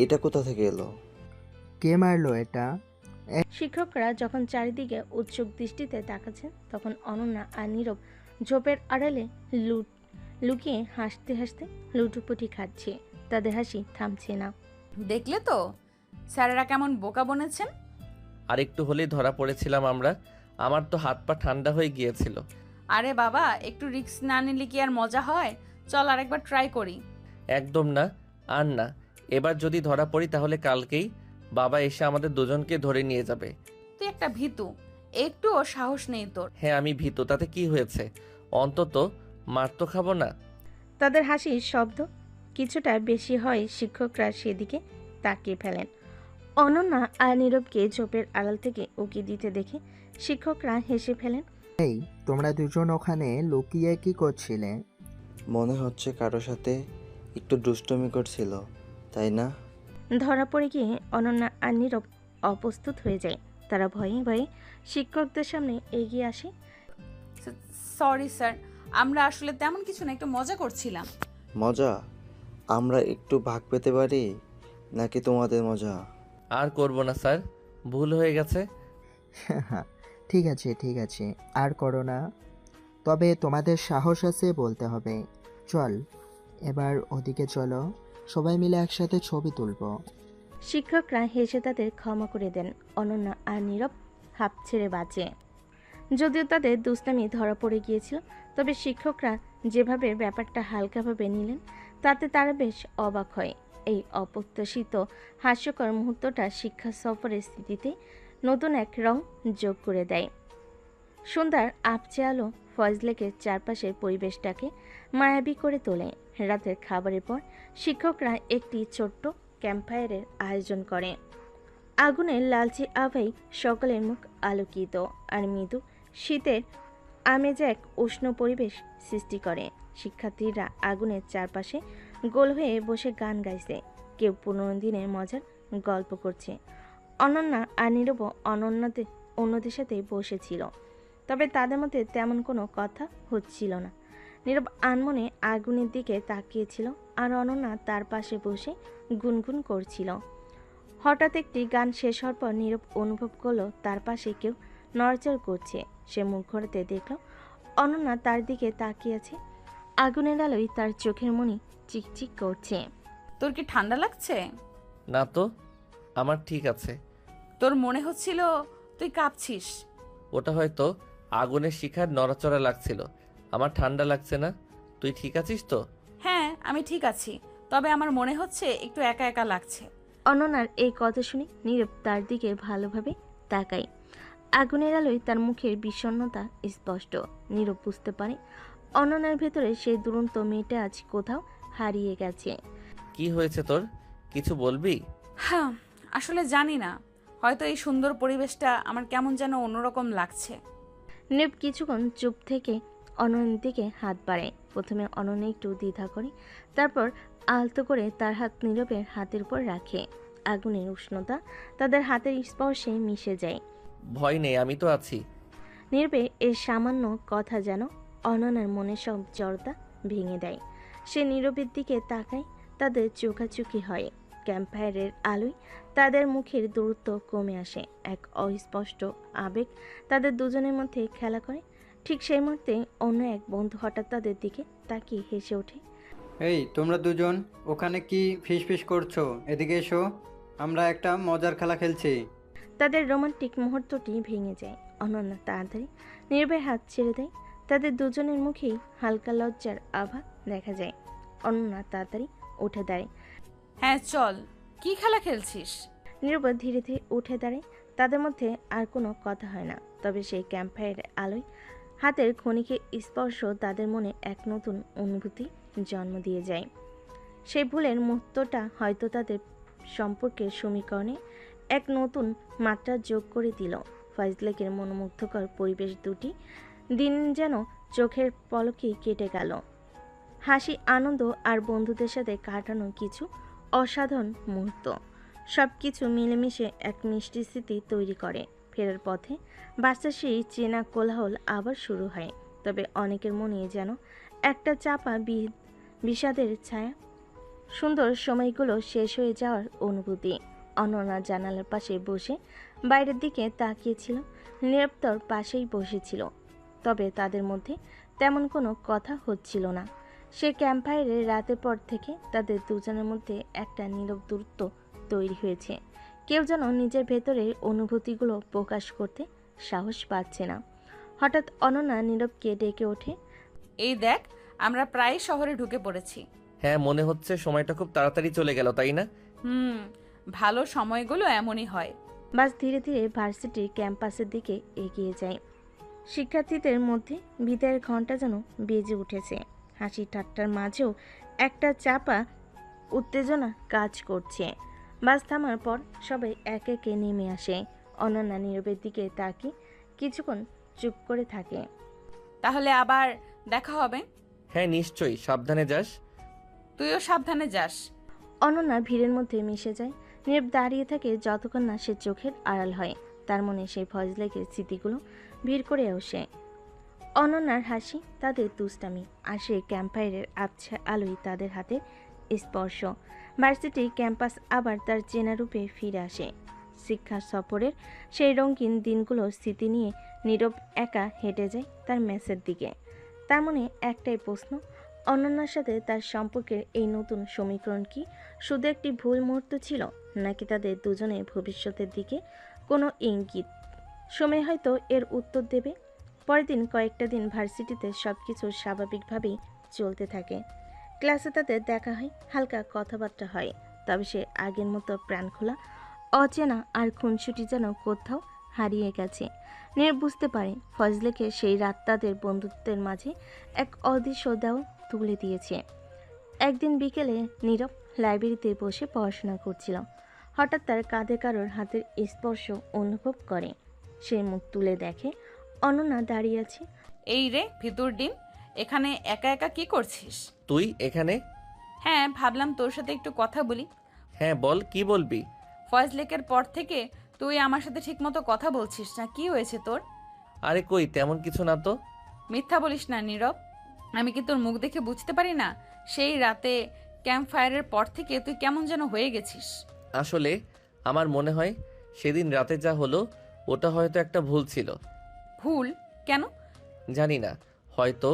এটা কোথা থেকে এলো? কে মারলো এটা? শিক্ষকরা যখন চারিদিকে উৎসুক দৃষ্টিতে তাকাচ্ছেন, তখন অনন্যা আর নীরব ঝোপের আড়ালে লুকিয়ে হাসতে হাসতে লুটুপুটি খাচ্ছে। তাদের হাসি থামছে না। দেখলে তো স্যারেরা কেমন বোকা বনেছেন। আর একটু হলেই ধরা পড়েছিলাম আমরা। আমার তো হাত পা ঠান্ডা হয়ে গিয়েছিল। আরে বাবা, একটু রিস্ক না নিলে কি আর মজা হয়? চল আরেকবার ট্রাই করি। একদম না, আর না। এবার যদি ধরা পড়ি তাহলে কালকেই বাবা এসে আমাদের দুজনকে ধরে নিয়ে যাবে। তুই একটা ভীতু, একটুও সাহস নেই তোর। হ্যাঁ আমি ভীত, তাতে কি হয়েছে? অন্তত মার তো খাবো না। তাদের হাসির শব্দ কিছুটা বেশি হয়। শিক্ষকরা সেদিকে তাকিয়ে ফেলেন। অনন্যা আর নীরবকে ঝোপের আড়াল থেকে উকি দিতে দেখে শিক্ষকরা হেসে ফেলেন। এই, তোমরা দুজন ওখানে লুকিয়ে কি করছিলে? মনে হচ্ছে কারোর সাথে একটু দুষ্টুমি করছিল, তাই না? ধরা পড়ে গিয়ে অনন্যা আর নীরব অপ্রস্তুত হয়ে যায়। তারা ভয়ে ভয়ে শিক্ষকদের সামনে এগিয়ে আসে। সরি স্যার, আমরা আসলে তেমন কিছু না, একটু মজা করছিলাম। মজা? আমরা একটু ভাগ পেতে পারি নাকি তোমাদের মজা? আর করব না স্যার, ভুল হয়ে গেছে। ঠিক আছে ঠিক আছে, আর করো না। তবে তোমাদের সাহস আছে বলতে হবে। চল এবার ওদিকে চলো, সবাই মিলে একসাথে ছবি তুলবো। শিক্ষকরা হেসে তাদের ক্ষমা করে দেন। অনন্যা আর নীরব হাঁপ ছেড়ে বাঁচে। যদিও তাদের দুষ্টামি ধরা পড়ে গিয়েছিল, তবে শিক্ষকরা যেভাবে ব্যাপারটা হালকাভাবে নিলেন তাতে তারা বেশ অবাক হয়। এই অপ্রত্যাশিত হাস্যকর মুহূর্তটা শিক্ষা সফরের স্মৃতিতে নতুন এক রং যোগ করে দেয়। সন্ধ্যার আপচে আলো ফজলেকের চারপাশের পরিবেশটাকে মায়াবী করে তোলে। রাতের খাবারের পর শিক্ষকরা একটি ছোট্ট ক্যাম্পফায়ারের আয়োজন করে। আগুনের লালচে আভায় সকলের মুখ আলোকিত আর মৃদু শীতের আমেজ এক উষ্ণ পরিবেশ সৃষ্টি করে। শিক্ষার্থীরা আগুনের চারপাশে গোল হয়ে বসে গান গাইছে, কেউ পুরনো দিনের মজার গল্প করছে। অনন্যা আর নীরব অন্যদের সাথে বসেছিল, তবে তাদের মধ্যে তেমন কোনো কথা হচ্ছিল না। নীরব আনমনে আগুনের দিকে তাকিয়েছিল আর অনন্যা তার পাশে বসে গুনগুন করছিল। হঠাৎ একটি গান শেষ হওয়ার পর নীরব অনুভব করলো তার পাশে কেউ নড়াচড় করছে। সে মুখ ঘোরাতে দেখল অনন্যা তার দিকে তাকিয়ে আছে। আগুনের আলোয় তার চোখের মনি চিকচিক করছে। তোর কি ঠান্ডা লাগছে? না তো, আমার ঠিক আছে। তোর মনে হচ্ছিল তুই কাঁপছিস। ওটা হয়তো আগুনের শিখার নড়াচড়া লাগছিল। আমার ঠান্ডা লাগছে না। তুই ঠিক আছিস তো? হ্যাঁ, আমি ঠিক আছি, তবে আমার মনে হচ্ছে একটু একা একা লাগছে। অনন্যার এই কথা শুনে নীরব তার দিকে ভালোভাবে তাকায়। আগুনের আলোয় তার মুখের বিষণ্ণতা স্পষ্ট। নীরব বুঝতে পারে অনন্যার ভেতরে সেই দুরন্ত মেয়েটা আজ কোথাও হারিয়ে গেছে। কি হয়েছে তোর? কিছু বলবি? হ্যাঁ, আসলে জানি না, হয়তো এই সুন্দর পরিবেশটা আমার কেমন যেন অন্যরকম লাগছে। নীরব কিছুক্ষণ চুপ থেকে অনন্যার দিকে হাত বাড়ায়। প্রথমে অনন্যা একটু দ্বিধা করে, তারপর আলতো করে তার হাত নীরবের হাতের উপর রাখে। আগুনের উষ্ণতা তাদের হাতের স্পর্শে মিশে যায়। ভয় নেই, আমি তো আছি। নীরবের এই সামান্য কথা যেন অনন্যার মনে সব জড়তা ভেঙে দেয়। সে নীরবের দিকে তাকায়, তাদের চোখাচোখি হয়। ক্যাম্পফায়ারের আলোয় তাদের মুখের দূরত্ব কমে আসে। এক অস্পষ্ট আবেগ তাদের দুজনের মধ্যে খেলা করে। ঠিক সেই মুহূর্তে অন্য এক বন্ধু হঠাৎ তাদের দিকে তাকিয়ে হেসে ওঠে। এই তোমরা দুজন ওখানে কি ফিসফিস করছো? এদিকে এসো, আমরা একটা মজার খেলা খেলছি। তাদের রোমান্টিক মুহূর্তটি ভেঙে যায়। অনন্যা তাড়াতাড়ি নীরবের হাত ছেড়ে দেয়। তাদের দুজনের মুখেই হালকা লজ্জার আভা দেখা যায়। অনন্যা তাড়াতাড়ি উঠে দাঁড়ায়। হ্যাঁ চল, কি খেলা খেলছিস? নীরব ধীরে ধীরে উঠে দাঁড়ায়। তাদের মধ্যে আর কোনো কথা হয় না, তবে সেই ক্যাম্পফায়ারের আলোয় হাতের ক্ষণিকের স্পর্শ তাদের মনে এক নতুন অনুভূতি জন্ম দিয়ে যায়। সেই ভুলের মুহূর্তটা হয়তো তাদের সম্পর্কের সমীকরণে এক নতুন মাত্রা যোগ করে দিল। ফজলেকের মনোমুগ্ধকর পরিবেশ দুটি দিন যেন চোখের পলকেই কেটে গেল। হাসি, আনন্দ আর বন্ধুদের সাথে কাটানো কিছু অসাধারণ মুহূর্ত, সব কিছু মিলেমিশে এক মিষ্টি স্মৃতি তৈরি করে। ফেরার পথে বাসের সেই চেনা কোলাহল আবার শুরু হয়, তবে অনেকের মনে যেন একটা চাপা বিষাদের ছায়া। সুন্দর সময়গুলো শেষ হয়ে যাওয়ার অনুভূতি। অনন্যা জানালার পাশে বসে বাইরের দিকে তাকিয়েছিল। নীরব তার পাশেই বসেছিল, তবে তাদের মধ্যে তেমন কোনো কথা হচ্ছিল না। সে ক্যাম্পফায়ারের রাতের পর থেকে তাদের দুজনের মধ্যে একটা নীরব দূরত্ব তৈরি হয়েছে। কেউ যেন নিজের ভেতরের অনুভূতিগুলো প্রকাশ করতে সাহস পাচ্ছে না। হঠাৎ অনন্যা নীরবকে ডেকে ওঠে। এই দেখ, আমরা প্রায় শহরে ঢুকে পড়েছি। হ্যাঁ, মনে হচ্ছে সময়টা খুব তাড়াতাড়ি চলে গেল, তাই না? ভালো সময়গুলো এমনই হয়। বাস ধীরে ধীরে ভার্সিটির ক্যাম্পাসের দিকে এগিয়ে যায়। শিক্ষার্থীদের মধ্যে বিদায়ের ঘণ্টা যেন বেজে উঠেছে। হাসি ঠাট্টার মাঝেও একটা চাপা উত্তেজনা কাজ করছে। বাস থামার পর সবাই একে একে নেমে আসে। অনন্যা নীরবের দিকে তাকিয়ে কিছুক্ষণ চুপ করে থাকে। তাহলে আবার দেখা হবে? হ্যাঁ নিশ্চয়ই, সাবধানে যাস। তুইও সাবধানে যাস। অনন্যা ভিড়ের মধ্যে মিশে যায়। নীরব দাঁড়িয়ে থাকে যতক্ষণ না সে চোখের আড়াল হয়। তার মনে সেই ফজলেকের স্মৃতিগুলো ভিড় করে আসে। অনন্যার হাসি, তাদের দুষ্টামি, আর সেই ক্যাম্পফায়ারের আবছা আলোয় তাদের হাতের স্পর্শ। ভার্সিটি ক্যাম্পাস আবার তার চেনা রূপে ফিরে আসে। শিক্ষা সফরের সেই রঙিন দিনগুলোর স্মৃতি নিয়ে নীরব একা হেঁটে যায় তার মেসের দিকে। তার মনে একটাই প্রশ্ন, অনন্যার সাথে তার সম্পর্কের এই নতুন সমীকরণ কি শুধু একটি ভুল মুহূর্ত ছিল, নাকি তাদের দুজনের ভবিষ্যতের দিকে কোনো ইঙ্গিত? সময় হয়তো এর উত্তর দেবে। পরের দিন কয়েকটা দিন ভার্সিটিতে সব কিছু স্বাভাবিকভাবেই চলতে থাকে। ক্লাসে তাদের দেখা হয়, হালকা কথাবার্তা হয়, তবে সে আগের মতো প্রাণখোলা, অচেনা আর খুনসুটি যেন কোথাও হারিয়ে গেছে। নীরব বুঝতে পারে ফজলেকে সেই রাত তাদের বন্ধুত্বের মাঝে এক অদৃশ্য দেওয়াল তুলে দিয়েছে। একদিন বিকেলে নীরব লাইব্রেরিতে বসে পড়াশোনা করছিল। হঠাৎ তার কাঁধে কারোর হাতের স্পর্শ অনুভব করে। সে মুখ তুলে দেখে অনন্যা দাঁড়িয়ে আছে। এই রে ভিতর ডিম, এখানে একা একা কি করছিস? তুই এখানে? হ্যাঁ, ভাবলাম তোর সাথে একটু কথা বলি। হ্যাঁ বল, কি বলবি? ফজলেকের পর থেকে তুই আমার সাথে ঠিকমতো কথা বলছিস না, কি হয়েছে তোর? আরে কই, তেমন কিছু না তো। মিথ্যা বলিস না নীরব। আমি কি তোর মুখ দেখে বুঝতে পারি না? সেই রাতে ক্যাম্প ফায়ারের পর থেকে তুই কেমন যেন হয়ে গেছিস। আসলে আমার মনে হয় সেদিন রাতে যা হলো ওটা হয়তো একটা ভুল ছিল। ভুল? কেন? জানি না, হয়তো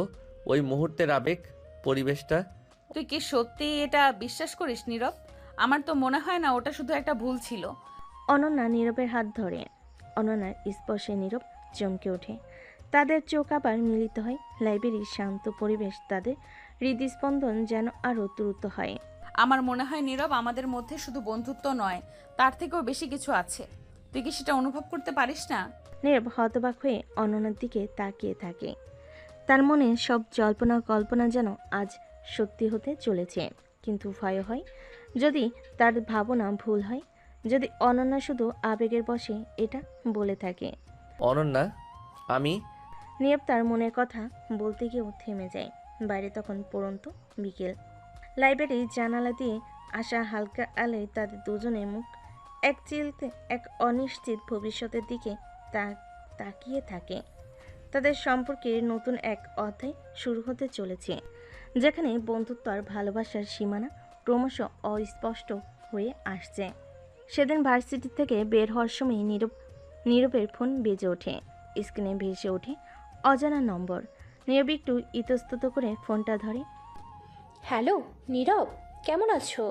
ওই মুহূর্তের আবেগ, পরিবেশটা। তুই কি সত্যি এটা বিশ্বাস করিস নীরব? আমার তো মনে হয় না ওটা শুধু একটা ভুল ছিল। অনন্যা নীরবের হাত ধরে। অনন্যার স্পর্শে নীরব চমকে ওঠে। তাদের চোখ আবার মিলিত হয়। লাইব্রেরির শান্ত পরিবেশ, তাদের হৃদস্পন্দন যেন আরও দ্রুত হয়। আমার মনে হয় নীরব, আমাদের মধ্যে শুধু বন্ধুত্ব নয়, তার থেকেও বেশি কিছু আছে। তুই কি সেটা অনুভব করতে পারিস না? নীরব হতবাক হয়ে অনন্যার দিকে তাকিয়ে থাকে। তার মনে সব জল্পনা কল্পনা যেন আজ সত্যি হতে চলেছে, কিন্তু ভয় হয় যদি তার ভাবনা ভুল হয়, যদি অনন্যা শুধু আবেগের বশে এটা বলে থাকে। অনন্যা, আমি নীরব তার মনের কথা বলতে গিয়েও থেমে যায়। বাইরে তখন পড়ন্ত বিকেল। লাইব্রেরির জানালা দিয়ে আসা হালকা আলোয় তাদের দুজনের মুখ এক চিলতে এক অনিশ্চিত ভবিষ্যতের দিকে তাকিয়ে থাকে। তাদের সম্পর্কের নতুন এক অধ্যায় শুরু হতে চলেছে, যেখানে বন্ধুত্ব আর ভালোবাসার সীমানা ক্রমশ অস্পষ্ট হয়ে আসছে। সেদিন ভার্সিটি থেকে বের হওয়ার সময় নীরবের ফোন বেজে ওঠে। স্ক্রিনে ভেসে ওঠে অজানা নম্বর। নীরব একটু ইতস্তত করে ফোনটা ধরে। হ্যালো নীরব, কেমন আছো?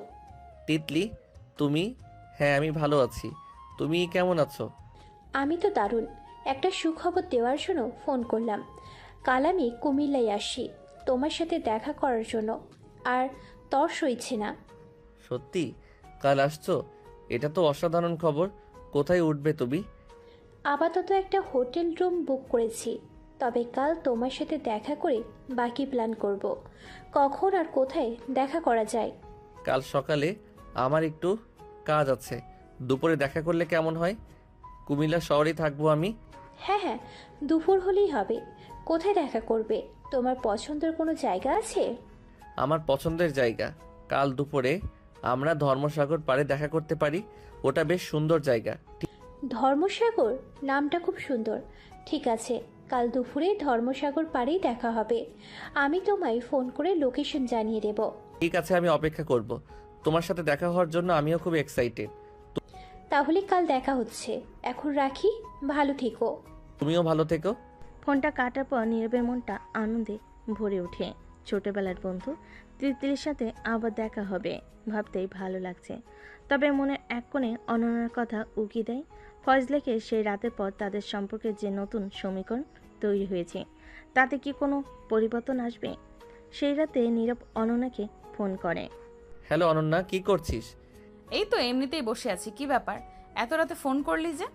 তিতলি, তুমি? হ্যাঁ, আমি ভালো আছি। তুমি কেমন আছো? আমি তো দারুণ। একটা সুখবর দেওয়ার জন্য ফোন করলাম। কাল আমি কুমিল্লায় আসি তোমার সাথে দেখা করার জন্য, আর তর সইছে না। সত্যি? কাল আসছো? এটা তো অসাধারণ খবর। কোথায় উঠবে তুমি? আপাতত একটা হোটেল রুম বুক করেছি, তবে কাল তোমার সাথে দেখা করে বাকি প্ল্যান করব। কখন আর কোথায় দেখা করা যায়? কাল সকালে আমার একটু কাজ আছে, দুপুরে দেখা করলে কেমন হয়? কুমিল্লা শহরেই থাকবো আমি। হ্যাঁ হ্যাঁ, দুপুর হলেই হবে। কোথায় দেখা করবে? তোমার পছন্দের কোনো জায়গা আছে? আমার পছন্দের জায়গা, কাল দুপুরে আমরা ধর্মসাগর পাড়ে দেখা করতে পারি। ওটা বেশ সুন্দর জায়গা। ধর্মসাগর নামটা খুব সুন্দর। ঠিক আছে, কাল দুপুরে ধর্মসাগর পাড়েই দেখা হবে। আমি তোমায় ফোন করে লোকেশন জানিয়ে দেব। ঠিক আছে, আমি অপেক্ষা করব। তোমার সাথে দেখা হওয়ার জন্য আমিও খুব এক্সাইটেড। তাহলে কাল দেখা হচ্ছে। এখন রাখি, ভালো থেকো। তুমিও ভালো থেকো। ফোনটা কাটার পর নীরবের মনটা আনন্দে ভরে ওঠে। ছোটবেলার বন্ধু তিতলির সাথে আবার দেখা হবে ভাবতেই ভালো লাগছে। তবে মনের এক কোণে অনন্যার কথা উকি দেয়। ফজলেকে সেই রাতের পর তাদের সম্পর্কের যে নতুন সমীকরণ তৈরি হয়েছে, তাতে কি কোনো পরিবর্তন আসবে? সেই রাতে নীরব অনন্যাকে ফোন করে। হ্যালো অনন্যা, কি করছিস? এই তো এমনিতেই বসে আছি। কি ব্যাপার, এত রাতে ফোন করলি যে?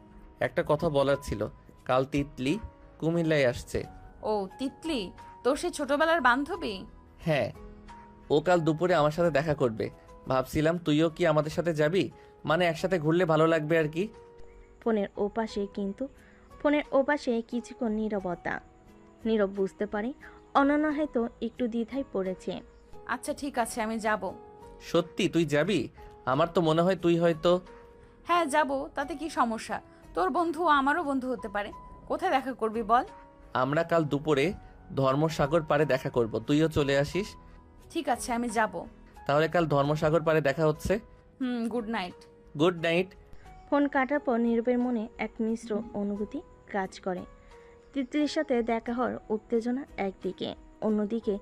একটা কথা বলার ছিল। কাল তিতলি কুমিল্লায় আসছে। ও তিতলি, তোর সেই ছোটবেলার বান্ধবী? হ্যাঁ, ও কাল দুপুরে আমার সাথে দেখা করবে। ভাবছিলাম তুইও কি আমাদের সাথে যাবি, মানে একসাথে ঘুরলে ভালো লাগবে আর কি। ফোনের ওপাশে কিছুক্ষণ নীরবতা। নীরব বুঝতে পারে অনন্যা হয়তো একটু দ্বিধায় পড়েছে। আচ্ছা ঠিক আছে, আমি যাব। সত্যি তুই যাবি? আমার তো মনে হয় তুই হয়তো। হ্যাঁ যাব, তাতে কি সমস্যা? তোর বন্ধু আমারও বন্ধু হতে পারে। কোথায় দেখা করবি বল? আমরা কাল দুপুরে ধর্মসাগর পাড়ে দেখা করব, তুইও চলে আসিস। ঠিক আছে, আমি যাব। তাহলে কাল ধর্মসাগর পাড়ে দেখা হচ্ছে। Good night. Good night. Phone কাটার পর নীরবের মনে এক মিশ্র অনুভূতি কাজ করে। তিতলির সাথে দেখা হওয়ার উত্তেজনা একদিকে, অন্যদিকে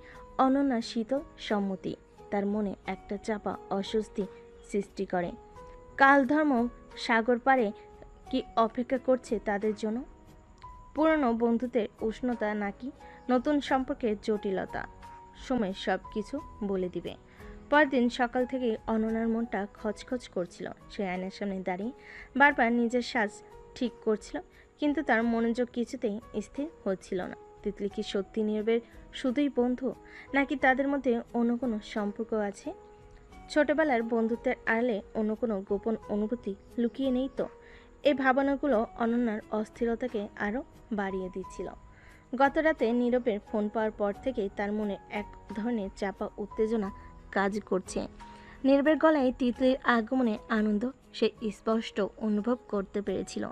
অনন্যার শীতল সম্মতি তার মনে একটা চাপা অস্বস্তি সৃষ্টি করে। কাল ধর্ম সাগর পাড়ে কি অপেক্ষা করছে তাদের জন্য? পুরনো বন্ধুত্বের উষ্ণতা নাকি নতুন সম্পর্কের জটিলতা? সময় সব কিছু বলে দিবে। পরদিন সকাল থেকে অনন্যার মনটা খচখচ করছিল। সে আয়নার সামনে দাঁড়িয়ে বারবার নিজের সাজ ঠিক করছিল, কিন্তু তার মনোযোগ কিছুতেই স্থির হচ্ছিল না। তিতলি কি সত্যি নীরবের শুধুই বন্ধু, নাকি তাদের মধ্যে অন্য কোনো সম্পর্ক আছে? ছোটবেলার বন্ধুত্বের আড়ালে অন্য কোনো গোপন অনুভূতি লুকিয়ে নেই তো? এই ভাবনাগুলো অনন্যার অস্থিরতাকে আরও বাড়িয়ে দিচ্ছিল। গত রাতে নীরবের ফোন পাওয়ার পর থেকেই তার মনে এক ধরনের চাপা উত্তেজনা কাজ করছে। নীরবের গলায় তিতলির আগমনে আনন্দ সে স্পষ্ট অনুভব করতে পেরেছিল।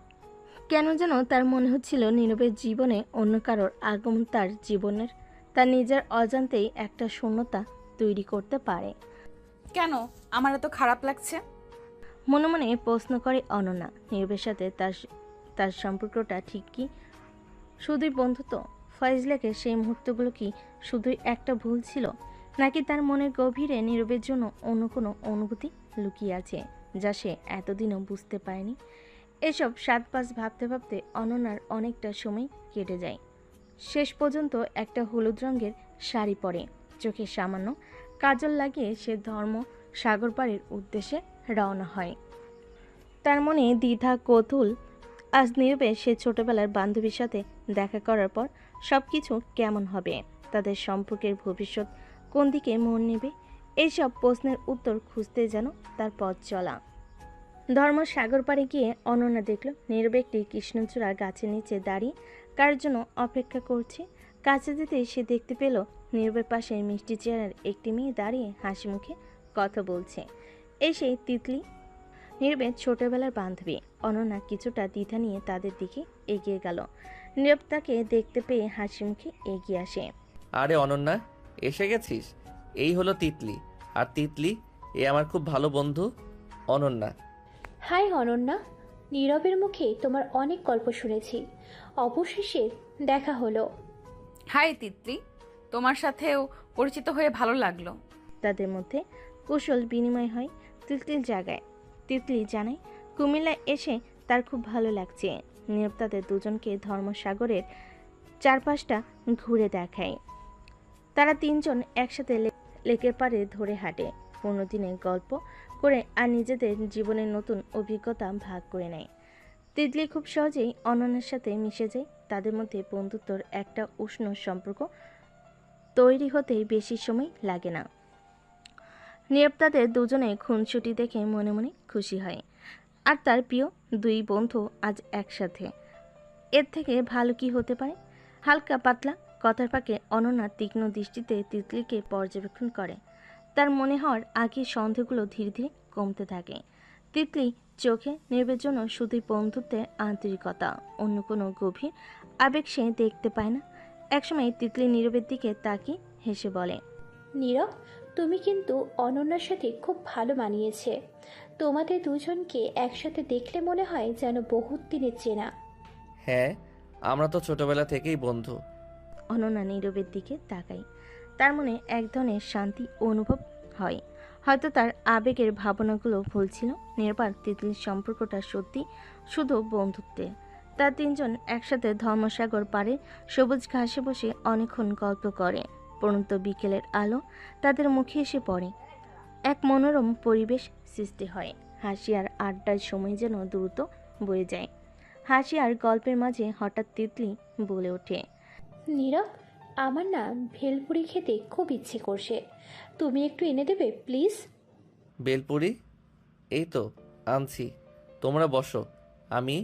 কেন যেন তার মনে হচ্ছিল নীরবের জীবনে অন্য কারোর আগমন তার জীবনের তার নিজের অজান্তেই একটা শূন্যতা তৈরি করতে পারে। কেন আমার এত খারাপ লাগছে? মনে মনে প্রশ্ন করে অনন্যা। নীরবের সাথে তার সম্পর্কটা ঠিক কি শুধুই বন্ধুত্ব? ফয়জলাকে সেই মুহূর্তগুলো কি শুধুই একটা ভুল ছিল, নাকি তার মনের গভীরে নীরবের জন্য অন্য কোনো অনুভূতি লুকিয়ে আছে যা সে এতদিনও বুঝতে পারেনি? এসব সাত পাঁচ ভাবতে ভাবতে অনন্যার অনেকটা সময় কেটে যায়। শেষ পর্যন্ত একটা হলুদ রঙের শাড়ি পরে চোখে সামান্য কাজল লাগিয়ে সে ধর্ম সাগর পাড়ের উদ্দেশ্যে রওনা হয়। তার মনে দ্বিধা কৌতূহল। আজ নীরবে সে ছোটবেলার বান্ধবীর সাথে দেখা করার পর সব কিছু কেমন হবে, তাদের সম্পর্কের ভবিষ্যৎ কোন দিকে মন নেবে, এইসব প্রশ্নের উত্তর খুঁজতে যেন তার পথ চলা। ধর্ম সাগর পাড়ে গিয়ে অনন্যা দেখল নীরবে একটি কৃষ্ণচূড়া গাছের নিচে দাঁড়িয়ে কার জন্য অপেক্ষা করছে। কাছে যেতে সে দেখতে পেল নীরবের পাশে মিষ্টি চেহারার একটি মেয়ে দাঁড়িয়ে হাসি মুখে কথা বলছে। এই সেই তিতলি, নীরবের ছোটবেলার বান্ধবী। অনন্যা কিছুটা দ্বিধা নিয়ে তাদের দিকে এগিয়ে গেল। নীরব তাকে দেখতে পেয়ে হাসি মুখে এগিয়ে আসে। আরে অনন্যা, এসে গেছিস? এই হলো তিতলি। আর তিতলি, এ আমার খুব ভালো বন্ধু অনন্যা। হাই অনন্যা, নীরবের মুখে তোমার অনেক গল্প শুনেছি, অবশেষে দেখা হলো। হাই তিতলি, তোমার সাথেও পরিচিত হয়ে ভালো লাগলো। তাদের মধ্যে কুশল বিনিময় হয় তিতলির জায়গায়। তিতলি জানায় কুমিল্লায় এসে তার খুব ভালো লাগছে। নীরব তাদের দুজনকে ধর্মসাগরের চারপাশটা ঘুরে দেখায়। তারা তিনজন একসাথে লেকের পাড়ে ধরে হাঁটে, 15 দিনের গল্প করে আর নিজেদের জীবনের নতুন অভিজ্ঞতা ভাগ করে নেয়। তিতলি খুব সহজেই অনন্যার সাথে মিশে যায়। তাদের মধ্যে বন্ধুত্বর একটা উষ্ণ সম্পর্ক তৈরি হতে বেশি সময় লাগে না। নীরব তাদের দুজনে খুনসুটি দেখে মনে মনে খুশি হয়। আর তার প্রিয় দুই বন্ধু আজ একসাথে, এর থেকে ভালো কি হতে পারে? হালকা পাতলা কথার ফাঁকে অনন্যা তীক্ষ্ণ দৃষ্টিতে তিতলিকে পর্যবেক্ষণ করে। তার মনে হওয়ার আগে সন্দেহগুলো ধীরে ধীরে কমতে থাকে। তিতলি চোখে নীরবের জন্য শুধুই বন্ধুত্বের আন্তরিকতা, অন্য কোনো গভীর আবেগ সে দেখতে পায় না। একসময় তিতলি নীরবের দিকে তাকিয়ে হেসে বলে, নীরব, তুমি কিন্তু অনন্যার সাথে খুব ভালো মানিয়েছে। তোমাদের দুজনকে একসাথে দেখলে মনে হয় যেন বহুত দিনের চেনা। হ্যাঁ, আমরা তো ছোটবেলা থেকেই বন্ধু। অনন্যা নীরবের দিকে তাকাই। তার মনে এক ধরনের শান্তি অনুভব হয়। হয়তো তার আবেগের ভাবনাগুলো ভুল ছিল। নীরব আর তিতলির সম্পর্কটা সত্যি শুধু বন্ধুত্বে। তার তিনজন একসাথে ধর্মসাগর পাড়ে সবুজ ঘাসে বসে অনেকক্ষণ গল্প করে। পরন্ত বিকেলের আলো তাদের মুখে এসে পড়ে। এক মনোরম পরিবেশ সৃষ্টি হয়। হাসি আর আড্ডার সময় যেন দ্রুত বয়ে যায়। হাসি আর গল্পের মাঝে হঠাৎ তিতলি বলে ওঠে, নীরব, আমার না ভেলপুরি খেতে খুব ইচ্ছে করছে, তুমি একটু এনে দেবে প্লিজ? বেলপুরি? এই তো আনছি, তোমরা বসো, আমি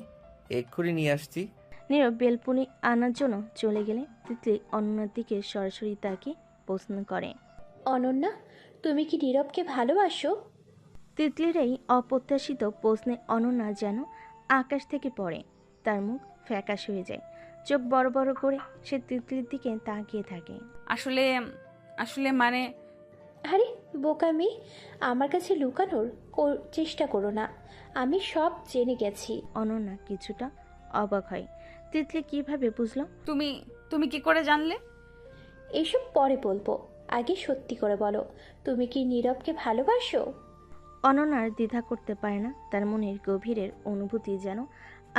এক্ষুনি নিয়ে আসছি। নীরব বেলপুরি আনার জন্য চলে গেলে তিতলি অনন্যার দিকে সরাসরি তাকে প্রশ্ন করে, অনন্যা, তুমি কি নীরবকে ভালোবাসো? তিতলির এই অপ্রত্যাশিত প্রশ্নে অনন্যা যেন আকাশ থেকে পড়ে। তার মুখ ফ্যাকাশ হয়ে যায়। চোখ বড় বড় করে সে তিতলির দিকে তাকিয়ে থাকে। আসলে আসলে মানে আরে বোকা মেয়ে, আমার কাছে লুকানোর চেষ্টা করো না, আমি সব জেনে গেছি। অনন্যা কিছুটা অবাক হয়। তিতলি কিভাবে বুঝলো? তুমি তুমি কি করে জানলে? এসব পরে বলবো, আগে সত্যি করে বলো, তুমি কি নীরবকে ভালোবাসো? অনন্যার দ্বিধা করতে পারে না। তার মনের গভীরের অনুভূতি যেন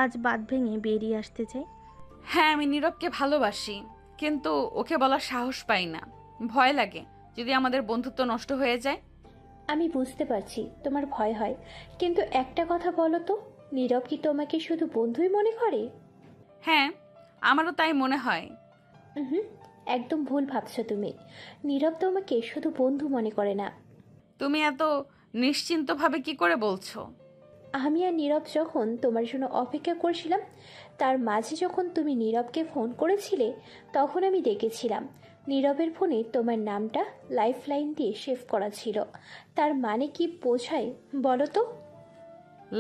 আজ বাঁধ ভেঙে বেরিয়ে আসতে চায়। হ্যাঁ, আমি নীরবকে ভালোবাসি, কিন্তু ওকে বলার সাহস পাই না। ভয় লাগে যদি আমাদের বন্ধুত্ব নষ্ট হয়ে যায়। আমি বুঝতে পারছি তোমার ভয় হয়, কিন্তু একটা কথা বলো তো, নীরব কি তোমাকে শুধু বন্ধুই মনে করে? হ্যাঁ, আমারও তাই মনে হয়। হুম, একদম ভুল ভাবছো তুমি। নীরব তোমাকে শুধু বন্ধু মনে করে না। তুমি এত নিশ্চিন্তভাবে কি করে বলছো? আমি আর নীরব যখন তোমার জন্য অপেক্ষা করছিলাম, তার মাঝে যখন তুমি নীরবকে ফোন করেছিলে, তখন আমি দেখেছিলাম নীরবের ফোনে তোমার নামটা লাইফ লাইন দিয়ে সেভ করা ছিল। তার মানে কি বোঝায় বলো তো?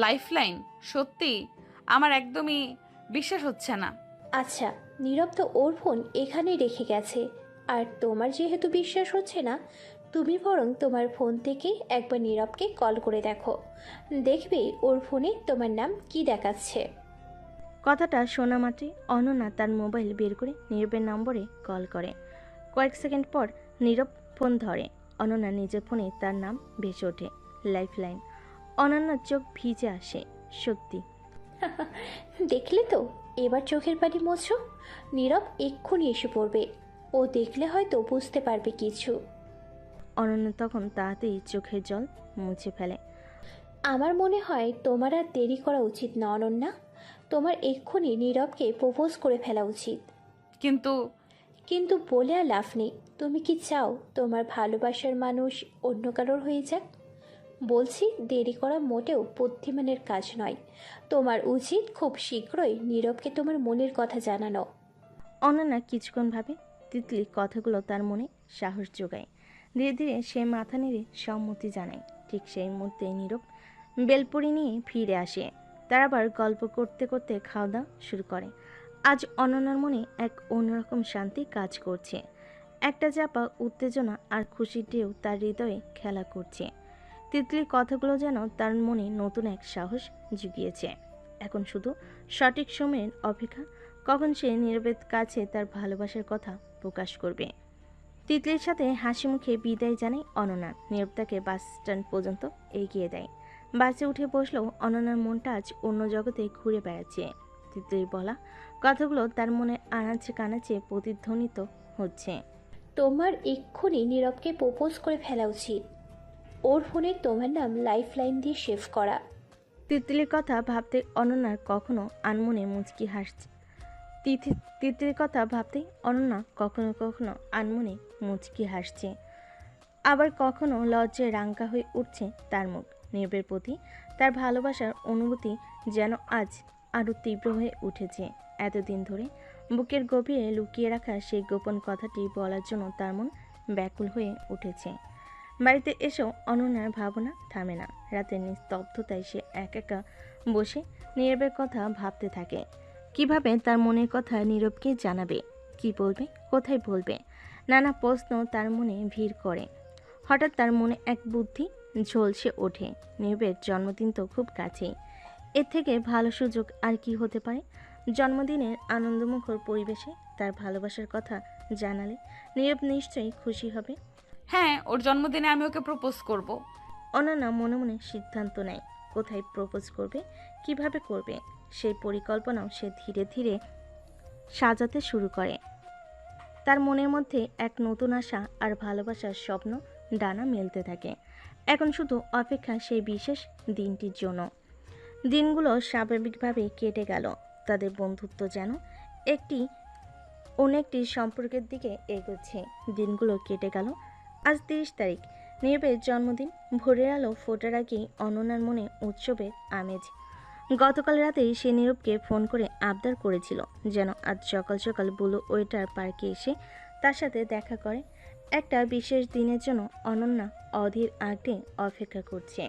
লাইফলাইন? সত্যি? আমার একদমই বিশ্বাস হচ্ছে না। আচ্ছা, নীরব তো ওর ফোন এখানেই রেখে গেছে, আর তোমার যেহেতু বিশ্বাস হচ্ছে না, তুমি বরং তোমার ফোন থেকে একবার নীরবকে কল করে দেখো। দেখবে ওর ফোনে তোমার নাম কি দেখাচ্ছে। কথাটা শোনা মাত্রই অনন্যা তার মোবাইল বের করে নীরবের নম্বরে কল করে। কয়েক সেকেন্ড পর নীরব ফোন ধরে। অনন্যা নিজের ফোনে তার নাম ভেসে ওঠে, লাইফলাইন। অনন্যার চোখ ভিজে আসে। সত্যি। দেখলে তো, এবার চোখের পানি মোছো। নীরব এক্ষুনি এসে পড়বে। ও দেখলে হয়তো বুঝতে পারবে কিছু। অনন্যা তখন তাড়াতাড়ি চোখের জল মুছে ফেলে। আমার মনে হয় তোমার আর দেরি করা উচিত না অনন্যা। তোমার এক্ষুনি নীরবকে প্রপোজ করে ফেলা উচিত। কিন্তু বলে আর লাভ নেই। তুমি কি চাও তোমার ভালোবাসার মানুষ অন্য কারোর হয়ে যাক? বলছি, দেরি করা মোটেও বুদ্ধিমানের কাজ নয়। তোমার উচিত খুব শীঘ্রই নীরবকে তোমার মনের কথা জানানো। অনন্যা কিছুক্ষণ ভাবে। তিতলি কথাগুলো তার মনে সাহস যোগায়। ধীরে ধীরে সে মাথা নেড়ে সম্মতি জানায়। ঠিক সেই মুহূর্তে নীরব বেলপুরি নিয়ে ফিরে আসে। তারা আবার গল্প করতে করতে খাওয়া দাওয়া শুরু করে। আজ অনন্যার মনে এক অন্যরকম শান্তি কাজ করছে। একটা চাপা উত্তেজনা আর খুশির ঢেউ তার হৃদয়ে খেলা করছে। তিতলির কথাগুলো যেন তার মনে নতুন এক সাহস জুগিয়েছে। এখন শুধু সঠিক সময়ের অপেক্ষা, কখন সে নীরবের কাছে তার ভালোবাসার কথা প্রকাশ করবে। তিতলির সাথে হাসি মুখে বিদায় জানায় অনন্যা। নীরব তাকে বাস স্ট্যান্ড পর্যন্ত এগিয়ে দেয়। বাসে উঠে বসলেও অনন্যার মনটা আজ অন্য জগতে ঘুরে বেড়াচ্ছে। তিতলির বলা কথাগুলো তার মনে আনাচে কানাচে প্রতিধ্বনিত হচ্ছে। তোমার এক্ষুনি নীরবকে প্রপোজ করে ফেলা উচিত। ওর ফোনে তোমার নাম লাইফলাইন দিয়ে সেভ করা। তিতলির কথা ভাবতে অনন্যার কখনো আনমনে মুচকি হাসছে। তিতলির কথা ভাবতেই অনন্যা কখনো কখনো আনমনে মুচকি হাসছে, আবার কখনো লজ্জায় রাঙ্কা হয়ে উঠছে তার মুখ। নীরবের প্রতি তার ভালোবাসার অনুভূতি যেন আজ আরও তীব্র হয়ে উঠেছে। এতদিন ধরে বুকের গভীরে লুকিয়ে রাখা সেই গোপন কথাটি বলার জন্য তার মন ব্যাকুল হয়ে উঠেছে। বাড়িতে এসেও অনন্যার ভাবনা থামে না। রাতের নিস্তব্ধতায় সে একা বসে নীরবের কথা ভাবতে থাকে। কিভাবে তার মনের কথা নীরবকে জানাবে, কি বলবে, কোথায় বলবে, নানা প্রশ্ন তার মনে ভিড় করে। হঠাৎ তার মনে এক বুদ্ধি ঝলসে ওঠে। নীরবের জন্মদিন তো খুব কাছেই, এর থেকে ভালো সুযোগ আর কি হতে পারে। জন্মদিনের আনন্দমুখর পরিবেশে তার ভালোবাসার কথা জানালে নীরব নিশ্চয়ই খুশি হবে। হ্যাঁ, ওর জন্মদিনে আমি ওকে প্রপোজ করব। অনন্যা মনে মনে সিদ্ধান্ত নেয় কোথায় প্রপোজ করবে, কিভাবে করবে। সেই পরিকল্পনাও সে ধীরে ধীরে সাজাতে শুরু করে। তার মনের মধ্যে এক নতুন আশা আর ভালোবাসার স্বপ্ন ডানা মেলতে থাকে। এখন শুধু অপেক্ষা সেই বিশেষ দিনটির জন্য। দিনগুলো স্বাভাবিকভাবে কেটে গেল। তাদের বন্ধুত্ব যেন অনেকটি সম্পর্কের দিকে এগোচ্ছে। দিনগুলো কেটে গেল। আজ 30 তারিখ, নীরবের জন্মদিন। ভোরের আলো ফোটার আগেই অনন্যার মনে উৎসবের আমেজ। গতকাল রাতেই সে নীরবকে ফোন করে আবদার করেছিল যেন আজ সকাল সকাল ব্লু ওয়েটার পার্কে এসে তার সাথে দেখা করে। একটা বিশেষ দিনের জন্য অনন্যা অধীর আগ্রহে অপেক্ষা করছে।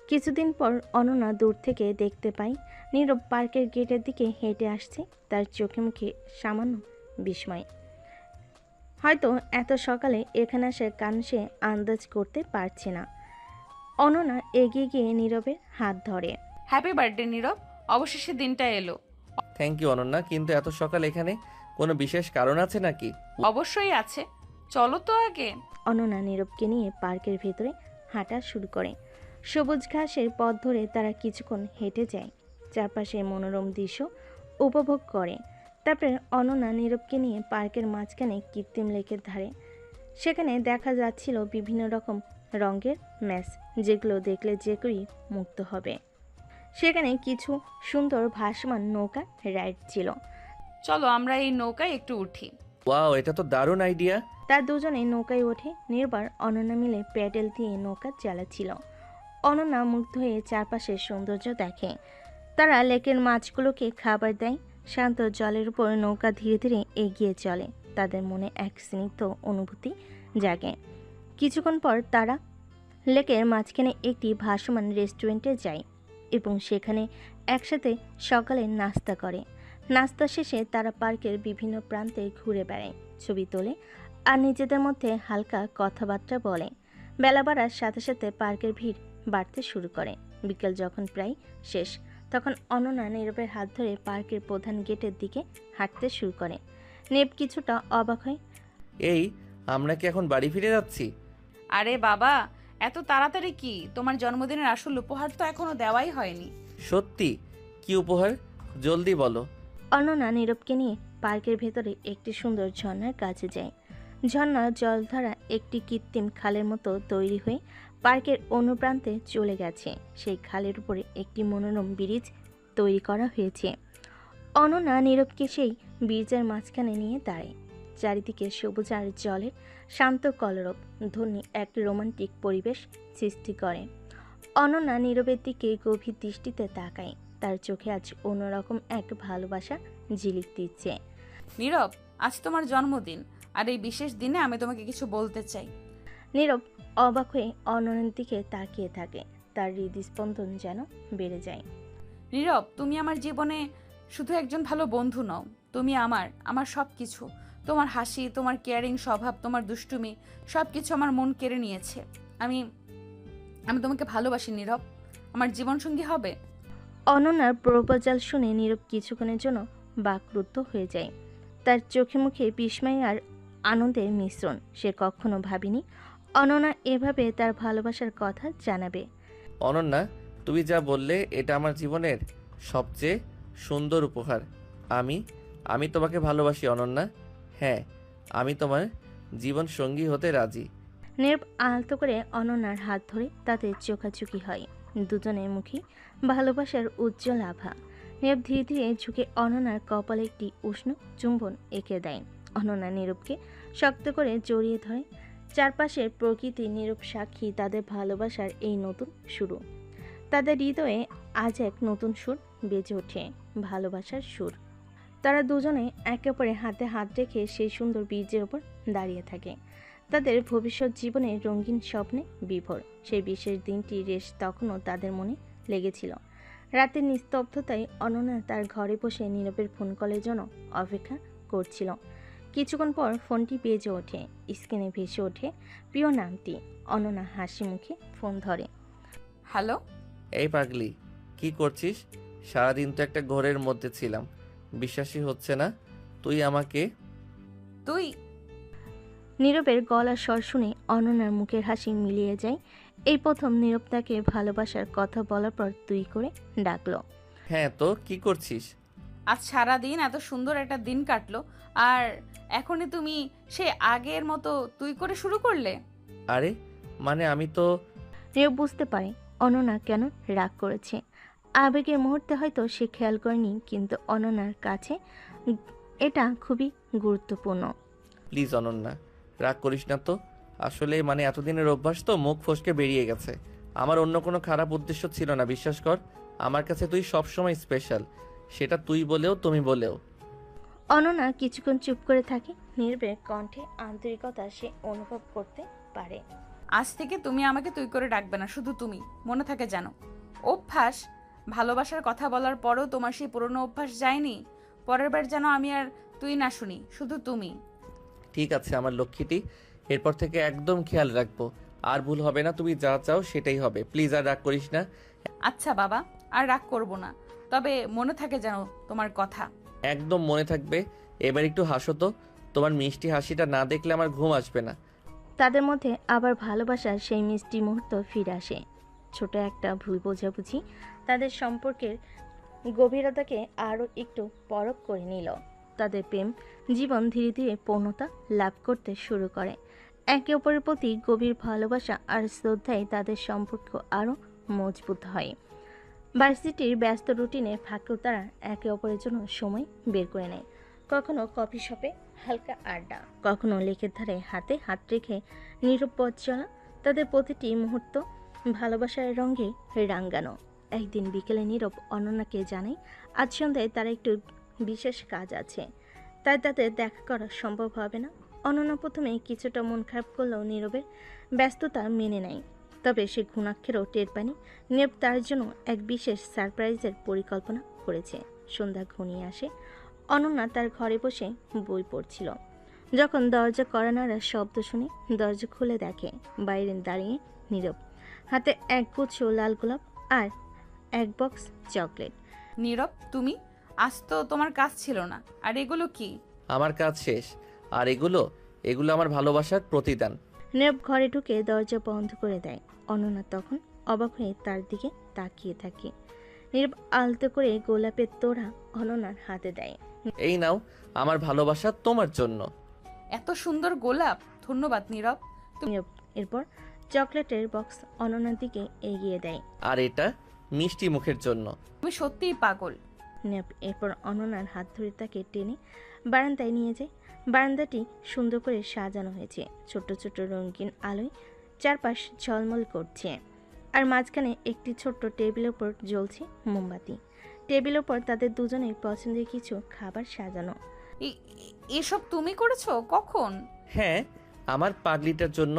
কিছুদিন পর অনন্যা দূর থেকে দেখতে পাই নীরব পার্কের গেটের দিকে হেঁটে আসছে। তার চোখে মুখে সামান্য বিস্ময়। হয়তো এত সকালে এখানে আসার কারণ সে আন্দাজ করতে পারছে না। অনন্যা এগিয়ে গিয়ে নীরবের হাত ধরে। হ্যাপি বার্থডে নীরব, অবশেষে দিনটা এলো। থ্যাংক ইউ অনন্যা, কিন্তু এত সকাল এখানে কোনো বিশেষ কারণ আছে নাকি? অবশ্যই আছে, চলো তো আগে। অনন্যা নীরবকে নিয়ে পার্কের ভেতরে হাঁটা শুরু করে। সবুজ ঘাসের পথ ধরে তারা কিছুক্ষণ হেঁটে যায়, চারপাশের মনোরম দৃশ্য উপভোগ করে। তারপরে অনন্যা নীরবকে নিয়ে পার্কের মাঝখানে কৃত্রিম লেকের ধারে। সেখানে দেখা যাচ্ছিল বিভিন্ন রকম রঙের ম্যাচ, যেগুলো দেখলে যে কেউই মুগ্ধ হবে। সেখানে কিছু সুন্দর ভাসমান নৌকা রাইড ছিল। চলো আমরা এই নৌকায় একটু উঠি। ওয়াও, এটা তো দারুণ আইডিয়া। তার দুজনে নৌকায় ওঠে। নির্বার অনন্যা মিলে প্যাডেল দিয়ে নৌকা চালাচ্ছিল। অনন্যা মুগ্ধ হয়ে চারপাশের সৌন্দর্য দেখে। তারা লেকের মাছগুলোকে খাবার দেয়। শান্ত জলের উপর নৌকা ধীরে ধীরে এগিয়ে চলে। তাদের মনে এক স্নিগ্ধ অনুভূতি জাগে। কিছুক্ষণ পর তারা লেকের মাঝখানে একটি ভাসমান রেস্টুরেন্টে যায় এবং সেখানে একসাথে সকালে নাস্তা করে। নাস্তা শেষে তারা পার্কের বিভিন্ন প্রান্তে ঘুরে বেড়ায়। ছবি তোলে আর নিজেদের মধ্যে হালকা কথাবার্তা বলে। বেলা বাড়ার সাথে সাথে পার্কের ভিড় বাড়তে শুরু করে। বিকেল যখন প্রায় শেষ, তখন অনন্যা নীরবের হাত ধরে পার্কের প্রধান গেটের দিকে হাঁটতে শুরু করে। নীরব কিছুটা অবাক হয়। এই, আমরা কি এখন বাড়ি ফিরে যাচ্ছি? আরে বাবা, এত তাড়াতাড়ি কি? তোমার জন্মদিনের আসল উপহার তো এখনো দেওয়াই হয়নি। সত্যি? কি উপহার? জলদি বলো। অনন্যা নীরবকে নিয়ে পার্কের ভেতরে একটি সুন্দর ঝর্ণার কাছে যায়। ঝর্ণার জলধারা একটি কৃত্রিম খালের মতো তৈরি হয়ে পার্কের অন্য প্রান্তে চলে গেছে। সেই খালের উপরে একটি মনোরম ব্রিজ তৈরি করা হয়েছে। অনন্যা নীরবকে সেই ব্রিজের মাঝখানে নিয়ে দাঁড়ায়। চারিদিকে সবুজ আর জলের শান্ত কলরব ধ্বনি এক রোমান্টিক পরিবেশ সৃষ্টি করে। অনন্যা নীরবের দিকে গভীর দৃষ্টিতে তাকায়। তার চোখে আজ অন্যরকম এক ভালোবাসা ঝিলিক দিচ্ছে। নীরব, আজ তোমার জন্মদিন, আর এই বিশেষ দিনে আমি তোমাকে কিছু বলতে চাই। নীরব অবাক হয়ে অনন্যার দিকে তাকিয়ে থাকে। তার হৃদস্পন্দন যেন বেড়ে যায়। নীরব, তুমি আমার জীবনে শুধু একজন ভালো বন্ধু নও, তুমি আমার সব কিছু। তোমার হাসি, তোমার কেয়ারিং স্বভাব, তোমার দুষ্টুমি, সব কিছু আমার মন কেড়ে নিয়েছে। আমি আমি তোমাকে ভালোবাসি নীরব। আমার জীবনসঙ্গী হবে? অনন্যার প্রপোজাল শুনে নীরব কিছুক্ষণের জন্য বাকরুদ্ধ হয়ে যায়। তার চোখে মুখে বিস্ময় আর আনন্দের মিশ্রণ। সে কখনো ভাবেনি অনন্যা এভাবে তার ভালোবাসার কথা জানাবে। অনন্যা, তুমি যা বললে এটা আমার জীবনের সবচেয়ে সুন্দর উপহার। আমি তোমাকে ভালোবাসি অনন্যা। হ্যাঁ, আমি তোমার জীবন সঙ্গী হতে রাজি। নীরব আলতো করে অনন্যার হাত ধরে তাদের চোখাচোখি হয়। দুজনের মুখে ভালোবাসার উজ্জ্বল আভা। নীরব ধীরে ধীরে ঝুঁকে অনন্যার কপালে একটি উষ্ণ চুম্বন এঁকে দেয়। অনন্যা নীরবকে শক্ত করে জড়িয়ে ধরে। চারপাশের প্রকৃতি নীরব সাক্ষী তাদের ভালোবাসার এই নতুন শুরু। তাদের হৃদয়ে আজ এক নতুন সুর বেজে ওঠে, ভালোবাসার সুর। তারা দুজনে একে অপরের হাতে হাত রেখে সেই সুন্দর বীজের ওপর দাঁড়িয়ে থাকে। তাদের ভবিষ্যৎ জীবনে রঙিন স্বপ্নে বিভোর। সেই বিশেষ দিনটি রেশ তখনও তাদের মনে লেগেছিল। রাতের নিস্তব্ধতায় অনন্যা তার ঘরে বসে নীরবের ফোন কলের জন্য অপেক্ষা করছিল। কিছুক্ষণ পর ফোনটি বেজে ওঠে। স্ক্রিনে ভেসে ওঠে প্রিয় নামটি। অনন্যা হাসি মুখে ফোন ধরে। হ্যালো। এই পাগলি, কি করছিস? সারাদিন তো একটা ঘোরের মধ্যে ছিলাম, বিশ্বাসই হচ্ছে না তুই আমাকে। তুই? নীরবের গলার স্বর শুনে অনন্যার মুখের হাসি মিলিয়ে যায়। এই প্রথম নীরব তাকে ভালোবাসার কথা বলার পর তুই করে ডাকলো। হ্যাঁ, তো কি করছিস? আজ সারা দিন এত সুন্দর একটা দিন কাটলো, আর এখনই তুমি সে আগের মতো তুই করে শুরু করলে? আরে মানে আমি তো। নীরব বুঝতে পারে অনন্যা কেন রাগ করেছে। আবেগের মুহূর্তে হয়তো সে খেয়াল করেনি, কিন্তু অনন্যার কাছে এটা খুবই গুরুত্বপূর্ণ। প্লিজ অনন্যা, রাগ করিস না তো। আসলে মানে এতদিনের অভ্যাস তো মুখ ফসকে বেরিয়ে গেছে। আমার অন্য কোনো খারাপ উদ্দেশ্য ছিল না, বিশ্বাস কর। আমার কাছে তুই সবসময় স্পেশাল, সেটা তুই বলেও তুমি বলেও। অনন্যা কিছুক্ষণ চুপ করে থাকে। নীরবের কণ্ঠে আন্তরিকতা সে অনুভব করতে পারে। আজ থেকে তুমি আমাকে তুই করে ডাকবে না, শুধু তুমি। মনে থাকে জানো, অভ্যাস। ভালোবাসার কথা বলার পরও তোমার সেই পুরনো অভ্যাস যায়নি। পরের বার যেন আমি আর তুই না শুনি, শুধু তুমি। ঠিক আছে আমার লক্ষ্মীটি, এরপর থেকে একদম খেয়াল রাখবো। আর ভুল হবে না, তুমি যা চাও সেটাই হবে। প্লিজ আর রাগ করিস না। আচ্ছা বাবা, আর রাগ করব না, তবে মনে থাকে যেন তোমার কথা। একদম মনে থাকবে। এবার একটু হাসো তো, তোমার মিষ্টি হাসিটা না দেখলে আমার ঘুম আসবে না। তাদের মধ্যে আবার ভালোবাসার সেই মিষ্টি মুহূর্ত ফিরে আসে। ছোট একটা ভুল বোঝাবুঝি তাদের সম্পর্কের গভীরতাকে আরও একটু পরখ করে নিল। তাদের প্রেম জীবন ধীরে ধীরে পূর্ণতা লাভ করতে শুরু করে। একে অপরের প্রতি গভীর ভালোবাসা আর শ্রদ্ধায় তাদের সম্পর্ক আরও মজবুত হয়। ভার্সিটির ব্যস্ত রুটিনের ফাঁকেও তারা একে অপরের জন্য সময় বের করে নেয়। কখনো কফি শপে হালকা আড্ডা, কখনো লেকের ধারে হাতে হাত রেখে নীরব পথ চলা। তাদের প্রতিটি মুহূর্ত ভালোবাসার রঙে রাঙ্গানো। একদিন বিকেলে নীরব অনন্যাকে জানায় আজ সন্ধ্যায় তার একটু বিশেষ কাজ আছে, তাই তাদের দেখা করা সম্ভব হবে না। অনন্যা প্রথমে কিছুটা মন খারাপ করলেও নীরবের ব্যস্ততা মেনে নেয়। তবে সে ঘুণাক্ষরেও টের পায়নি নীরব তার জন্য এক বিশেষ সারপ্রাইজের পরিকল্পনা করেছে। সন্ধ্যা ঘনিয়ে আসে। অনন্যা তার ঘরে বসে বই পড়ছিল। যখন দরজা কড়া নাড়ার শব্দ শুনে দরজা খুলে দেখে বাইরে দাঁড়িয়ে নীরব, হাতে এক গুচ্ছ লাল গোলাপ আর এক বক্স চকলেট। নীরব, তুমি? আজ তো তোমার কাজ ছিল না। আর এগুলো কি? আমার কাজ শেষ। আর এগুলো আমার ভালোবাসার প্রতিদান। নীরব ঘরে ঢুকে দরজা বন্ধ করে দেয়। অনন্যা তখন অবাক হয়ে তার দিকে তাকিয়ে থাকে। নীরব আলতো করে গোলাপের তোড়া অনন্যার হাতে দেয়। এই নাও আমার ভালোবাসা তোমার জন্য। এত সুন্দর গোলাপ, ধন্যবাদ নীরব। নীরব এরপর চকলেটের বক্স অনন্যার দিকে এগিয়ে দেয়। আর এটা মিষ্টি মুখের জন্য। তুমি সত্যিই পাগল। নীরব এরপর অনন্যার হাত ধরে তাকে টেনে বারান্দায় নিয়ে যায়। বারান্দাটি সুন্দর করে সাজানো হয়েছে, ছোট ছোট রঙিন আলোয় চারপাশ ঝলমল করছে। আর মাঝখানে একটি ছোট্ট টেবিলের উপর জ্বলছে মোমবাতি। টেবিলের উপর তাদের দুজনের পছন্দের কিছু খাবার সাজানো। এসব তুমি করেছো? কখন? হ্যাঁ, আমার পাগলিটার জন্য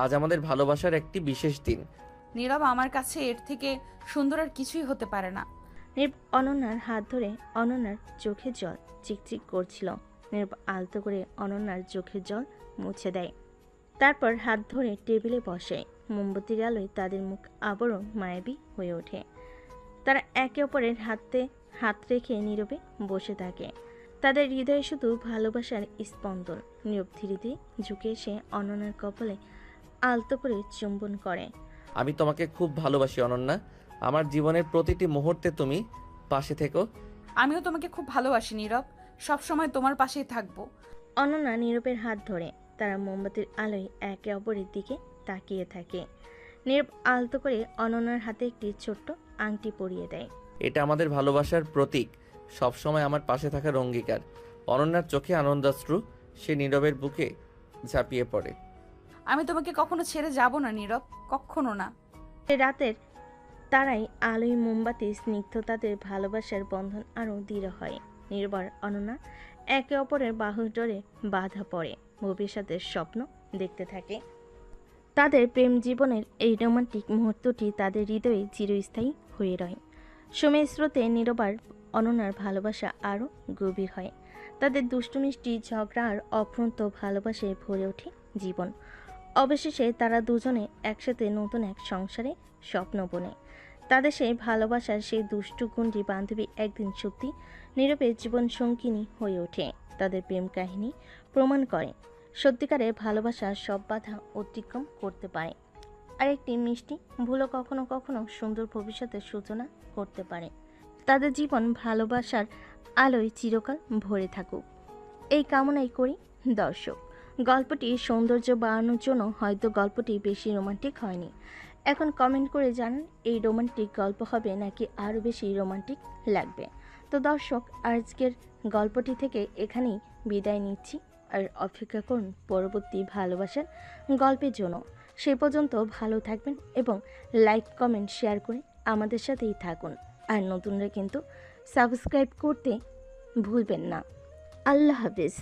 আজ আমাদের ভালোবাসার একটি বিশেষ দিন। নীরব, আমার কাছে এর থেকে সুন্দর আর কিছুই হতে পারে না। নীরব অনন্যার হাত ধরে অনন্যার চোখে জল চিকচিক করছিল। নীরব আলতো করে অনন্যার চোখের জল মুছে দেয়, তারপর হাত ধরে টেবিলে বসে। মোমবাতির আলোয় তাদের মুখ আবারও মায়াবী হয়ে ওঠে। তারা একে অপরের হাতে হাত রেখে নীরবে বসে থাকে। তাদের হৃদয়ে শুধু ভালোবাসার স্পন্দন। নীরব ধীরে ধীরে ঝুঁকে এসে অনন্যার কপালে আলতো করে চুম্বন করে। আমি তোমাকে খুব ভালোবাসি অনন্যা। আমার জীবনের প্রতিটি মুহূর্তে তুমি পাশে থেকো। আমিও তোমাকে খুব ভালোবাসি নীরব, সব সময় তোমার পাশেই থাকবো। অনন্যা নীরবের হাত ধরে তারা মোমবাতির আলোয় একে অপরের দিকে তাকিয়ে থাকে। নীরব আলতো করে অনন্যার হাতে একটি ছোট্ট আংটি পরিয়ে দেয়। এটা আমাদের ভালোবাসার প্রতীক, সব সময় আমার পাশে থাকার অঙ্গীকার। অনন্যার চোখে আনন্দাশ্রু, সে নীরবের বুকে ঝাঁপিয়ে পড়ে। আমি তোমাকে কখনো ছেড়ে যাব না নীরব, কখনো না। রাতের তারাই আলোয় মোমবাতি স্নিগ্ধ তাদের ভালোবাসার বন্ধন আরও দৃঢ় হয়। নির্ভর অনন্যা একে অপরের বাহুর ডোরে বাধা পড়ে ভবিষ্যতের স্বপ্ন দেখতে থাকে। তাদের প্রেম জীবনের এই রোমান্টিক মুহূর্তটি তাদের হৃদয়ে চিরস্থায়ী হয়ে রয়। সময়ের স্রোতে নীরবার অনন্যার ভালোবাসা আরও গভীর হয়। তাদের দুষ্টু মিষ্টি ঝগড়া আর অফ্রন্ত ভালোবাসায় ভরে ওঠে জীবন। অবশেষে তারা দুজনে একসাথে নতুন এক সংসারে স্বপ্ন বোনে। তাদের সেই ভালোবাসার সেই দুষ্টু গুন্ডি বান্ধবী একদিন সত্যি নীরবের জীবন সঙ্গিনী হয়ে ওঠে। তাদের প্রেম কাহিনী প্রমাণ করে সত্যিকারের ভালোবাসা সব বাধা অতিক্রম করতে পারে, আর একটি মিষ্টি ভুলও কখনো কখনো সুন্দর ভবিষ্যতের সূচনা করতে পারে। তাদের জীবন ভালোবাসার আলোয় চিরকাল ভরে থাকুক, এই কামনাই করি। দর্শক, গল্পটির সৌন্দর্য বাড়ানোর জন্য হয়তো গল্পটি বেশি রোমান্টিক হয়নি। এখন কমেন্ট করে জানান এই রোমান্টিক গল্প হবে নাকি আরও বেশি রোমান্টিক লাগবে। তো দর্শক, আজকের গল্পটি থেকে এখানেই বিদায় নিচ্ছি, আর অপেক্ষা করুন পরবর্তী ভালোবাসার গল্পের জন্য। সে পর্যন্ত ভালো থাকবেন এবং লাইক কমেন্ট শেয়ার করে আমাদের সাথেই থাকুন। আর নতুনরা কিন্তু সাবস্ক্রাইব করতে ভুলবেন না। আল্লাহ হাফেজ।